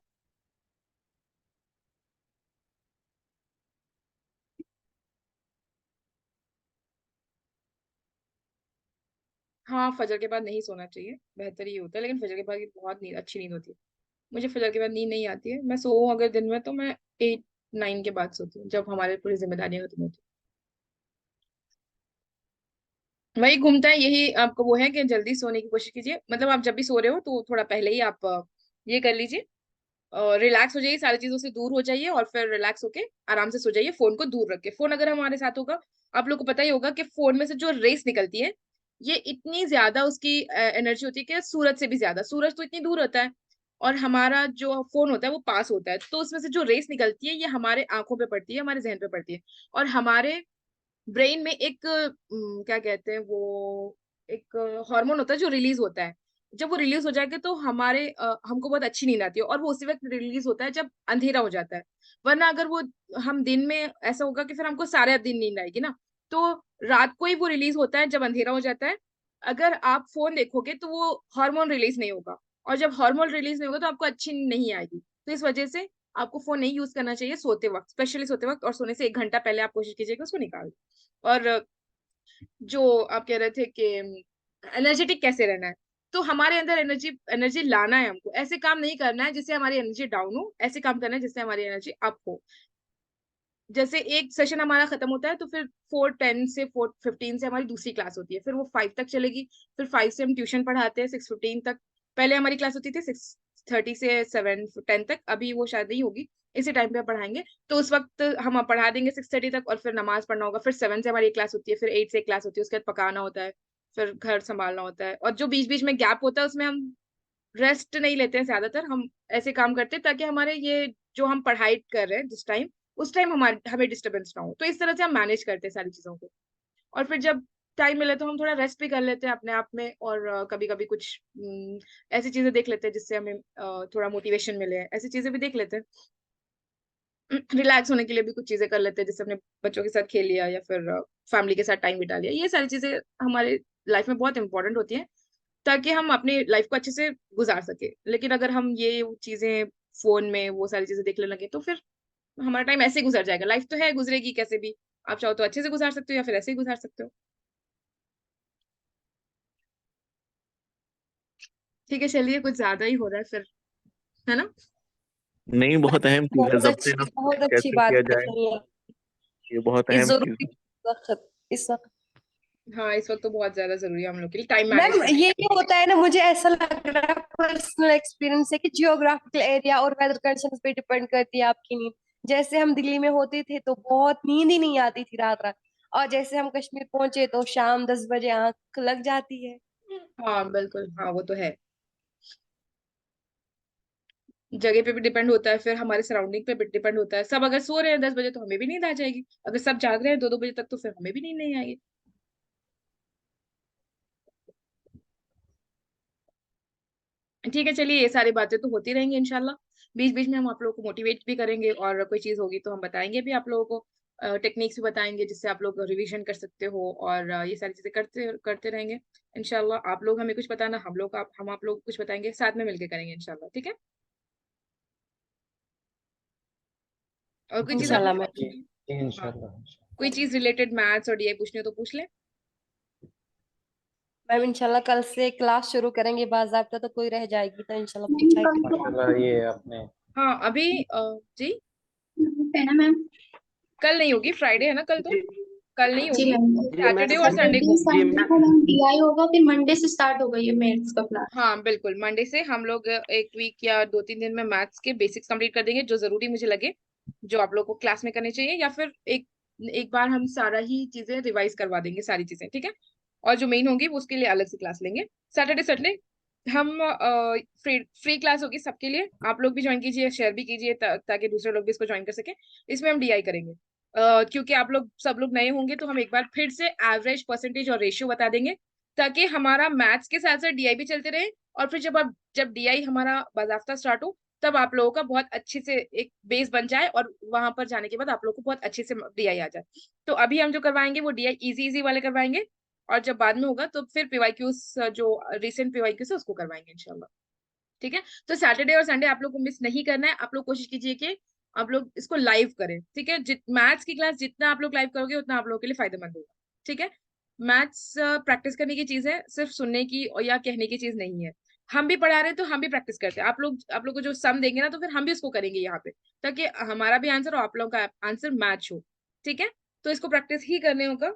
हाँ, फजर के बाद नहीं सोना चाहिए, बेहतर ही होता है, लेकिन फजर के बाद की बहुत नींद, अच्छी नींद होती है। मुझे फजर के बाद नींद नहीं आती है, मैं सोऊं अगर दिन में तो मैं 8-9 के बाद सोती हूँ, जब हमारे पूरी जिम्मेदारियां खत्म होती हैं। वही घूमता है, यही आपको वो है कि जल्दी सोने की कोशिश कीजिए, मतलब आप जब भी सो रहे हो तो थोड़ा पहले ही आप ये कर लीजिए, रिलैक्स हो जाइए, सारी चीजों से दूर हो जाइए, और फिर रिलैक्स होके आराम से सो जाइए। फोन को दूर रख के, फोन अगर हमारे साथ होगा, आप लोग को पता ही होगा कि फोन में से जो रेस निकलती है, ये इतनी ज्यादा उसकी एनर्जी होती है कि सूरज से भी ज्यादा, सूरज तो इतनी दूर होता है और हमारा जो फोन होता है वो पास होता है, तो उसमें से जो रेस निकलती है ये हमारे आंखों पे पड़ती है, हमारे जहन पे पड़ती है, और हमारे ब्रेन में एक क्या कहते हैं वो, एक हार्मोन होता है जो रिलीज होता है। जब वो रिलीज हो जाएगा तो हमको बहुत अच्छी नींद आती है, और वो उसी वक्त रिलीज होता है जब अंधेरा हो जाता है। वरना अगर वो हम दिन में, ऐसा होगा कि फिर हमको सारे दिन नींद आएगी ना। तो रात को ही वो रिलीज होता है जब अंधेरा हो जाता है, अगर आप फोन देखोगे तो वो हार्मोन रिलीज नहीं होगा, और जब हार्मोन रिलीज नहीं होगा तो आपको अच्छी नींद नहीं आएगी। तो इस वजह से आपको फोन नहीं यूज करना चाहिए सोते वक्त, स्पेशली सोते वक्त, और सोने से 1 घंटा पहले आप कोशिश कीजिएगा उसको निकाल दें। और जो आप कह रहे थे कि एनर्जेटिक कैसे रहना है, तो हमारे अंदर एनर्जी एनर्जी लाना है हमको, ऐसे काम नहीं करना है जिससे हमारी एनर्जी डाउन हो, ऐसे काम करना है जिससे हमारी एनर्जी अप हो। जैसे एक सेशन हमारा खत्म होता है तो फिर 4:10 से 4:15 से हमारी दूसरी क्लास होती है, फिर वो 5 तक चलेगी, फिर 5 से हम ट्यूशन पढ़ाते हैं 6:15 तक। पहले हमारी क्लास होती थी 6:30 से 7:10 तक, अभी वो शायद नहीं होगी, इसी टाइम पे हम पढ़ाएंगे। तो उस वक्त हम पढ़ा देंगे 6:30 तक, और फिर नमाज पढ़ना होगा, फिर 7 से हमारी एक क्लास होती है, फिर 8 से एक क्लास होती है, उसके बाद पकाना होता है, फिर घर संभालना होता है, और जो बीच बीच में गैप होता है उसमें हम रेस्ट नहीं लेते हैं, ज्यादातर हम ऐसे काम करते हैं ताकि हमारे ये जो हम पढ़ाई कर रहे हैं जिस टाइम, उस टाइम हमारे हमें डिस्टर्बेंस ना हो। तो इस तरह से हम मैनेज करते हैं सारी चीजों को, और फिर जब टाइम मिले तो हम थोड़ा रेस्ट भी कर लेते हैं अपने आप में, और कभी कभी कुछ ऐसी चीजें देख लेते हैं जिससे हमें थोड़ा मोटिवेशन मिले, ऐसी चीजें भी देख लेते हैं। रिलैक्स होने के लिए भी कुछ चीजें कर लेते हैं, जैसे अपने बच्चों के साथ खेल लिया, या फिर फैमिली के साथ टाइम बिता लिया। ये सारी चीजें हमारे लाइफ में बहुत इंपॉर्टेंट होती हैं ताकि हम अपनी लाइफ को अच्छे से गुजार सके। लेकिन अगर हम ये चीजें फोन में वो सारी चीजें देखने लगे तो फिर हमारा टाइम ऐसे ही गुजर जाएगा। लाइफ तो है, गुजरेगी कैसे भी, आप चाहो तो अच्छे से गुजार सकते हो या फिर ऐसे ही गुजार सकते हो। ठीक है, चलिए, कुछ ज्यादा ही हो रहा है फिर, है ना? नहीं, बहुत अहम चीज है, जब्त नफ्स बहुत अच्छी कैसे बात किया जाए, कही है। ये बहुत ये अहम चीज जरूरी है। वक्त, इस वक्त। हाँ, इस वक्त तो बहुत ज्यादा जरूरी है हम लोग के लिए टाइम मैनेज मैम करना। ये होता है ना, मुझे ऐसा लग रहा है पर्सनल एक्सपीरियंस है कि जियोग्राफिकल एरिया और वेदर कंडीशंस पे डिपेंड करती है आपकी नींद। जैसे हम दिल्ली में होते थे तो बहुत नींद ही नहीं आती थी रात रात, और जैसे हम कश्मीर पहुंचे तो शाम 10 बजे आंख लग जाती है। हाँ बिल्कुल, हाँ वो तो है, जगह पे भी डिपेंड होता है, फिर हमारे सराउंडिंग पे भी डिपेंड होता है। सब अगर सो रहे हैं 10 बजे तो हमें भी नींद आ जाएगी, अगर सब जाग रहे हैं 2-2 बजे तक तो फिर हमें भी नींद नहीं आएगी। ठीक है, चलिए, ये सारी बातें तो होती रहेंगी इंशाल्लाह। बीच बीच में हम आप लोगों को मोटिवेट भी करेंगे, और कोई चीज होगी तो हम बताएंगे भी आप लोगों को, टेक्निक्स भी बताएंगे जिससे आप लोग रिवीजन कर सकते हो, और ये सारी चीजें करते करते रहेंगे इंशाल्लाह। आप लोग हमें कुछ बताना, हम आप लोग कुछ बताएंगे, साथ में मिलकर करेंगे इंशाल्लाह। ठीक है, और कोई चीज आप इंशाल्लाह लोग मैम। पूछनी है? हाँ, कोई चीज रिलेटेड मैथ्स और डीआई पूछनी हो तो पूछ ले। मैम इंशाल्लाह कल से क्लास शुरू करेंगे बाज़ाब्ता, तो कोई रह जाएगी तो इंशाल्लाह मैम पूछा ही कल करेंगे। तो ये आपने हाँ, अभी जी, है ना मैम? कल नहीं होगी, फ्राइडे है ना कल, तो कल नहीं जी होगी, मैम। जी मैम, सैटरडे और संडे सैटरडे को। जी संडे को मैम, मैम डीआई होगा, फिर मंडे से स्टार्ट होगा ये मैथ्स का क्लास। हाँ बिल्कुल, मंडे से हम लोग 1 वीक या 2-3 दिन में मैथ्स के बेसिक्स कंप्लीट कर देंगे, जो जरूरी मुझे लगे, जो आप लोग को क्लास में करनी चाहिए, या फिर एक एक बार हम सारा ही चीजें रिवाइज करवा देंगे, सारी चीजें, ठीक है। और जो मेन होगी वो उसके लिए अलग से क्लास लेंगे। सैटरडे संडे हम फ्री फ्री क्लास होगी सबके लिए, आप लोग भी ज्वाइन कीजिए, शेयर भी कीजिए, ताकि दूसरे लोग भी इसको ज्वाइन कर सके। इसमें हम डीआई करेंगे, क्योंकि आप लोग सब लोग नए होंगे तो हम एक बार फिर से एवरेज, परसेंटेज और रेशियो बता देंगे, ताकि हमारा मैथ्स के साथ साथ डीआई भी चलते रहे। और फिर जब डीआई हमारा बाजाफ्ता स्टार्ट हो, तब आप लोगों का बहुत अच्छे से एक बेस बन जाए, और वहां पर जाने के बाद आप लोगों को बहुत अच्छे से डीआई आ जाए। तो अभी हम जो करवाएंगे वो डीआई इजी इजी वाले करवाएंगे, और जब बाद में होगा तो फिर पीवाईक्यूज, जो रिसेंट पीवाईक्यूज है उसको करवाएंगे इंशाल्लाह। ठीक है, तो सैटरडे और संडे आप लोग को मिस नहीं करना है। आप लोग कोशिश कीजिए कि आप लोग इसको लाइव करें, ठीक है। मैथ्स की क्लास जितना आप लोग लाइव करोगे उतना आप लोगों के लिए फायदेमंद होगा, ठीक है। मैथ्स प्रैक्टिस करने की चीज है, सिर्फ सुनने की और या कहने की चीज नहीं है। हम भी पढ़ा रहे हैं तो हम भी प्रैक्टिस करते हैं, आप लोग को जो सम देंगे ना तो फिर हम भी उसको करेंगे यहाँ पे, ताकि हमारा भी आंसर और आप लोगों का आंसर मैच हो, ठीक है। तो इसको प्रैक्टिस ही करने होगा,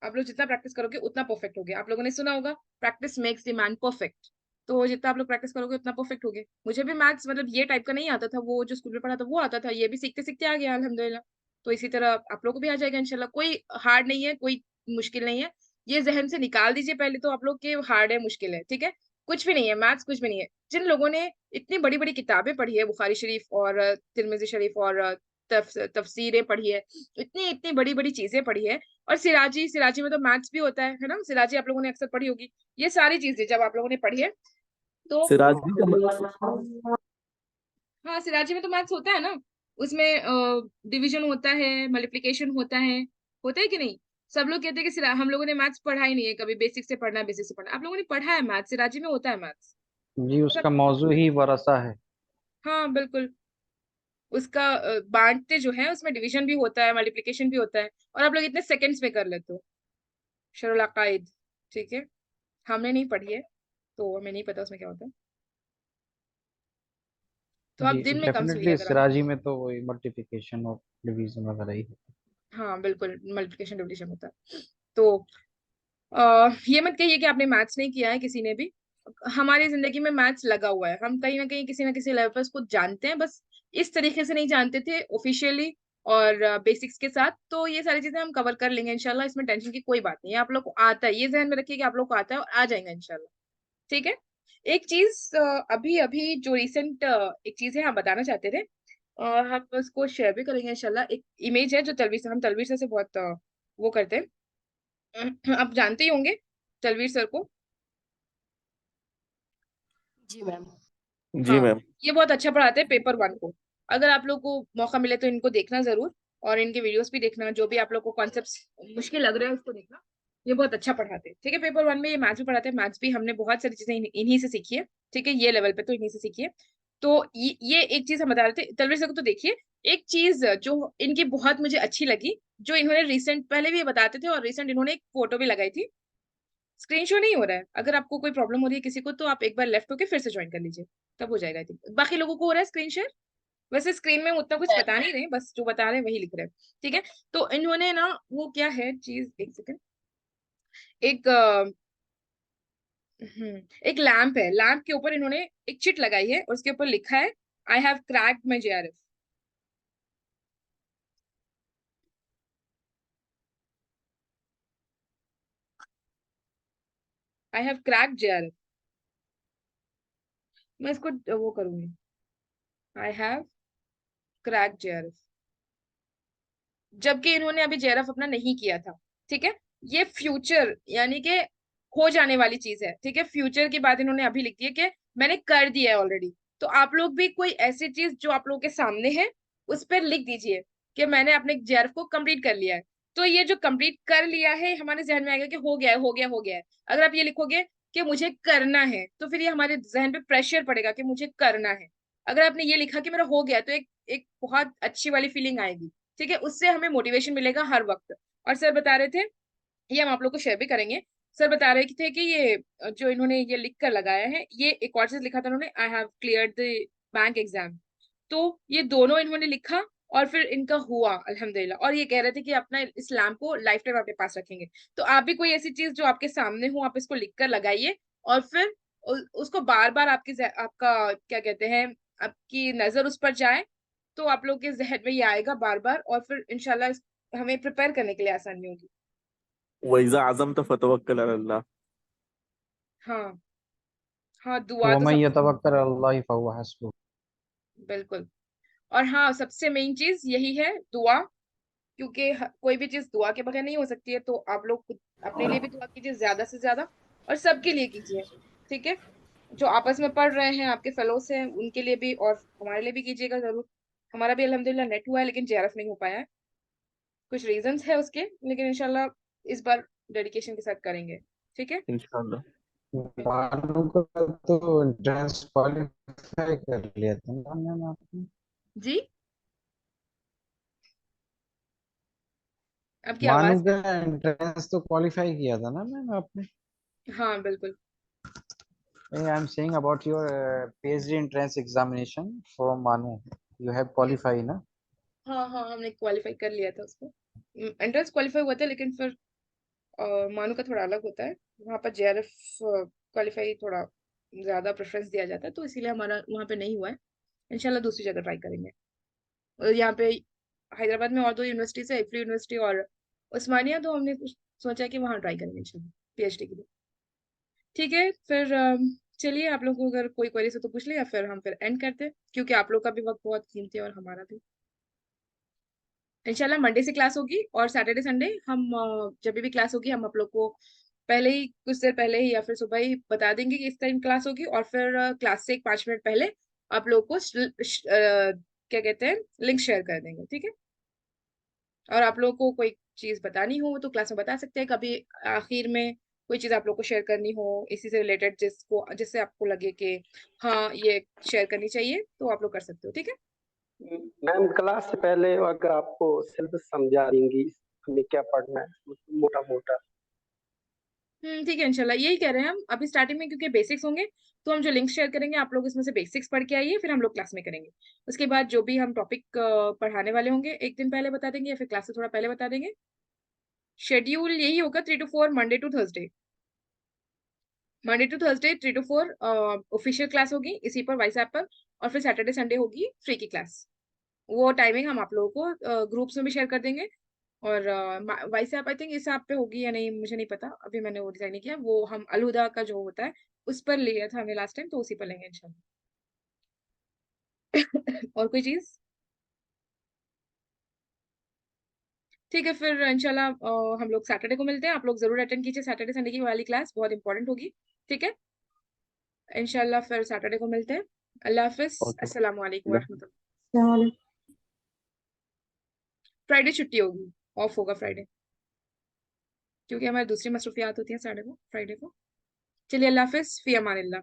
आप लोग जितना प्रैक्टिस करोगे उतना परफेक्ट होगे। आप लोगों ने सुना होगा, practice makes the man perfect. तो जितना आप लोग प्रैक्टिस करोगे उतना परफेक्ट होगे। मुझे भी मैथ्स मतलब ये टाइप का नहीं आता था, वो जो स्कूल में पढ़ा था वो आता था, ये भी सीखते सीखते आ गया अल्हम्दुलिल्लाह। तो इसी तरह आप लोग को भी आ जाएगा इंशाल्लाह। कोई हार्ड नहीं है, कोई मुश्किल नहीं है, ये जहन से निकाल दीजिए पहले तो आप लोग के हार्ड है, मुश्किल है, ठीक है। कुछ भी नहीं है, मैथ्स कुछ भी नहीं है। जिन लोगों ने इतनी बड़ी बड़ी किताबें पढ़ी है, बुखारी शरीफ और तिरमिजी शरीफ और तफसीरें पढ़ी है, इतनी इतनी बड़ी बड़ी चीजें पढ़ी है, और सिराजी में तो मैथ्स भी होता है ना, सिराजी आप लोगों ने अक्सर पढ़ी होगी। ये सारी चीजें जब आप लोगों ने पढ़ी है तो सिराजी का मतलब हाँ, सिराजी में तो मैथ्स होता है ना, उसमें डिवीजन होता है, मल्टीप्लिकेशन होता है कि नहीं? सब लोग कहते हैं कि हम लोगों ने मैथ्स पढ़ा ही नहीं है कभी, बेसिक से पढ़ना है, बेसिक से पढ़ना है। आप लोगों ने पढ़ा है मैथ्स, सिराजी में होता है मैथ्स। जी, सब, उसका मौजू ही वरासा है। हाँ बिल्कुल। उसका बांटते जो है उसमें डिवीजन भी होता है, मल्टीप्लिकेशन भी होता है, और आप लोग इतने सेकंड्स में कर लेते हो। शरुल अकायद, ठीक है, हमने नहीं पढ़ी है तो हमें नहीं पता उसमें क्या होता है। तो आप जी, दिन में कम सोइए डेफिनेटली अगर आप। सिराजी में तो वही मल्टीप्लिकेशन और डिवीजन वगैरह ही है। हाँ बिल्कुल, मल्टीप्लिकेशन डिवीजन होता है। तो ये मत कहिए कि आपने मैथ्स नहीं किया है, किसी ने भी। हमारी जिंदगी में मैथ्स लगा हुआ है, हम कहीं ना किसी लेवल पर उसको जानते हैं, बस इस तरीके से नहीं जानते थे ऑफिशियली और बेसिक्स के साथ। तो ये सारी चीजें हम कवर कर लेंगे इंशाल्लाह, इसमें टेंशन की कोई बात नहीं है। आप लोग को आता है, ये ध्यान में रखिए कि आप लोग को आता है और आ जाएगा इंशाल्लाह, ठीक है। एक चीज अभी अभी जो रिसेंट एक चीज है हम बताना चाहते थे, और हम उसको शेयर भी करेंगे इंशाल्लाह। एक इमेज है जो तलवीर से, हम तलवीर सर से बहुत वो करते हैं। आप जानते ही होंगे तलवीर सर को। जी मैम। जी हाँ, मैम। ये बहुत अच्छा पढ़ाते हैं पेपर 1 को। अगर आप लोग को मौका मिले तो इनको देखना जरूर, और इनके वीडियोस भी देखना, जो भी आप लोग को कॉन्सेप्ट मुश्किल लग रहे हैं उसको देखना। ये बहुत अच्छा पढ़ाते हैं, ठीक है। पेपर 1 में ये मैथ्स भी पढ़ाते हैं, मैथ्स भी हमने बहुत सारी चीजें इन्हीं से सीखी है, ठीक है। ये लेवल पे तो इन्हीं से सीखी है। तो ये एक चीज हम बता रहे थे तलवीर सर को। तो देखिए, एक चीज जो इनकी बहुत मुझे अच्छी लगी, जो इन्होंने रिसेंट, पहले भी ये बताते थे और रिसेंट इन्होंने एक फोटो भी लगाई थी। स्क्रीन शो नहीं हो रहा है, अगर आपको कोई प्रॉब्लम हो रही है किसी को, तो आप एक बार लेफ्ट होके फिर से ज्वाइन कर लीजिए, तब हो जाएगा। आई थिंक बाकी लोगों को हो रहा है स्क्रीन शेयर। वैसे स्क्रीन में उतना कुछ बता नहीं रहे, बस जो बता रहे हैं वही लिख रहे हैं, ठीक है। तो इन्होंने ना, वो क्या है चीज, एक सेकंड, एक एक लैंप है, लैंप के ऊपर इन्होंने एक चिट लगाई है और उसके ऊपर लिखा है I have cracked my JRF. I have cracked JRF. मैं इसको वो करूंगी, आई हैव क्रैक्ड जेआरएफ, जबकि इन्होंने अभी जेआरएफ अपना नहीं किया था, ठीक है। ये फ्यूचर यानी कि हो जाने वाली चीज है, ठीक है। फ्यूचर की बात इन्होंने अभी लिख दी है कि मैंने कर दिया है ऑलरेडी। तो आप लोग भी कोई ऐसी चीज जो आप लोगों के सामने है उस पर लिख दीजिए कि मैंने अपने जेआरएफ को कंप्लीट कर लिया है। तो ये जो कंप्लीट कर लिया है हमारे जहन में आएगा कि हो गया है, हो गया, हो गया है। अगर आप ये लिखोगे कि मुझे करना है, तो फिर ये हमारे जहन पे प्रेशर पड़ेगा कि मुझे करना है। अगर आपने ये लिखा कि मेरा हो गया, तो एक एक बहुत अच्छी वाली फीलिंग आएगी, ठीक है। उससे हमें मोटिवेशन मिलेगा हर वक्त। और सर बता रहे थे, ये हम आप लोग को शेयर भी करेंगे। सर बता रहे थे कि ये जो इन्होंने ये लिख कर लगाया है, ये एक और चीज लिखा था उन्होंने, I have cleared the bank exam. तो ये दोनों इन्होंने लिखा और फिर इनका हुआ अल्हम्दुलिल्लाह। और ये कह रहे थे कि अपना इस्लाम को लाइफ टाइम अपने पास रखेंगे। तो आप भी कोई ऐसी चीज जो आपके सामने हो, आप इसको लिख कर लगाइए, और फिर उसको बार बार आपका क्या कहते हैं, आपकी नजर उस पर जाए, तो आप लोग के जहन में ये आएगा बार बार, और फिर इंशाल्लाह हमें प्रिपेयर करने के लिए आसानी होगी। वैजा आजम तो फतवक्कल अल्लाह। हाँ, हाँ, दुआ तो वमन सब, यतवक्कल अल्लाह फहुव हस्बुह। बिल्कुल। और हाँ, सबसे मेन चीज यही है, दुआ। क्योंकि कोई भी चीज दुआ के बगैर नहीं हो सकती है। तो आप लोग खुद अपने लिए भी दुआ कीजिए ज्यादा से ज्यादा, और सबके लिए कीजिए, ठीक है। जो आपस में पढ़ रहे हैं, आपके फेलोस हैं, उनके लिए भी, और हमारे लिए भी कीजिएगा जरूर। हमारा भी अल्हम्दुलिल्लाह नेट हुआ है, लेकिन जेआरएफ नहीं हो पाया है। कुछ रीजंस है उसके, लेकिन इंशाल्लाह इस बार डेडिकेशन के साथ करेंगे, ठीक है। इंशाल्लाह। बानू का तो एंट्रेंस क्वालिफाई कर लिया था ना मैम आपने? जी, आपकी मानू आवाज, का एंट्रेंस तो क्वालिफाई किया था ना मैम आपने? हाँ बिल्कुल। I am saying about your PhD entrance examination for Manu. You have yes, qualified ना? हाँ हाँ, हमने क्वालिफाई कर लिया था उसको। एंट्रेंस क्वालिफाई हुआ था, लेकिन फिर मानू का थोड़ा अलग होता है। वहाँ पर जेआरएफ क्वालिफाई थोड़ा ज्यादा प्रेफरेंस दिया जाता है, तो इसीलिए हमारा वहाँ पे नहीं हुआ है। इंशाल्लाह दूसरी जगह ट्राई करेंगे। और यहाँ पे हैदराबाद में और 2 यूनिवर्सिटीज है, इफ्ली यूनिवर्सिटी और उस्मानिया, तो हमने कुछ सोचा है कि वहाँ ट्राई करेंगे इंशाल्लाह पीएचडी के लिए, ठीक है। फिर चलिए, आप लोग को अगर कोई क्वेरी हो तो पूछ ले, या फिर हम फिर एंड करते हैं, क्योंकि आप लोग का भी वक्त बहुत कीमती है और हमारा भी। इंशाल्लाह मंडे से क्लास होगी, और सैटरडे संडे हम जब भी क्लास होगी हम आप लोग को पहले ही, कुछ देर पहले ही या फिर सुबह ही बता देंगे कि इस टाइम क्लास होगी, और फिर क्लास से 5 मिनट पहले आप लोग को क्या कहते हैं, लिंक शेयर कर देंगे, ठीक है। और आप लोगों को कोई चीज बतानी हो तो क्लास में बता सकते हैं, कभी आखिर में कोई चीज आप लोग को शेयर करनी हो इसी से रिलेटेड, जिससे आपको लगे कि हाँ ये शेयर करनी चाहिए, तो आप लोग कर सकते हो, ठीक है। मैम क्लास से पहले अगर आपको सिलेबस समझा देंगी हमें क्या पढ़ना है मोटा मोटा। ठीक है, इंशाल्लाह यही कह रहे हैं हम अभी स्टार्टिंग में, क्योंकि बेसिक्स होंगे तो हम जो लिंक शेयर करेंगे आप लोग इसमें से बेसिक्स पढ़ के आइए, फिर हम लोग क्लास में करेंगे। उसके बाद जो भी हम टॉपिक पढ़ाने वाले होंगे एक दिन पहले बता देंगे या फिर क्लास से थोड़ा पहले बता देंगे। शेड्यूल यही होगा 3 to 4 Monday to Thursday. Monday to Thursday 3 to 4 official class होगी इसी पर व्हाट्सएप पर, और फिर सैटरडे संडे होगी फ्री की क्लास। वो टाइमिंग हम आप लोगों को ग्रुप्स में भी शेयर कर देंगे, और व्हाट्सएप आई थिंक इस ऐप पे होगी या नहीं मुझे नहीं पता, अभी मैंने वो डिसाइड नहीं किया। वो हम अलहुदा का जो होता है उस पर लिया था हमने लास्ट टाइम, तो उसी पर लेंगे इंशाल्लाह। और कोई चीज? ठीक है, फिर इंशाल्लाह हम लोग सैटरडे को मिलते हैं। आप लोग जरूर अटेंड कीजिए सैटरडे संडे की वाली क्लास, बहुत इंपॉर्टेंट होगी, ठीक है। इंशाल्लाह फिर सैटरडे को मिलते हैं। अल्लाह हाफिज, ओके। अस्सलाम वालेकुम वरहमतुल्लाह। फ्राइडे छुट्टी होगी, ऑफ होगा फ्राइडे, क्योंकि हमारी दूसरी मसरूफियात होती हैं सैटरडे को फ्राइडे को। चलिए अल्लाह हाफिज, फी अमानिल्लाह।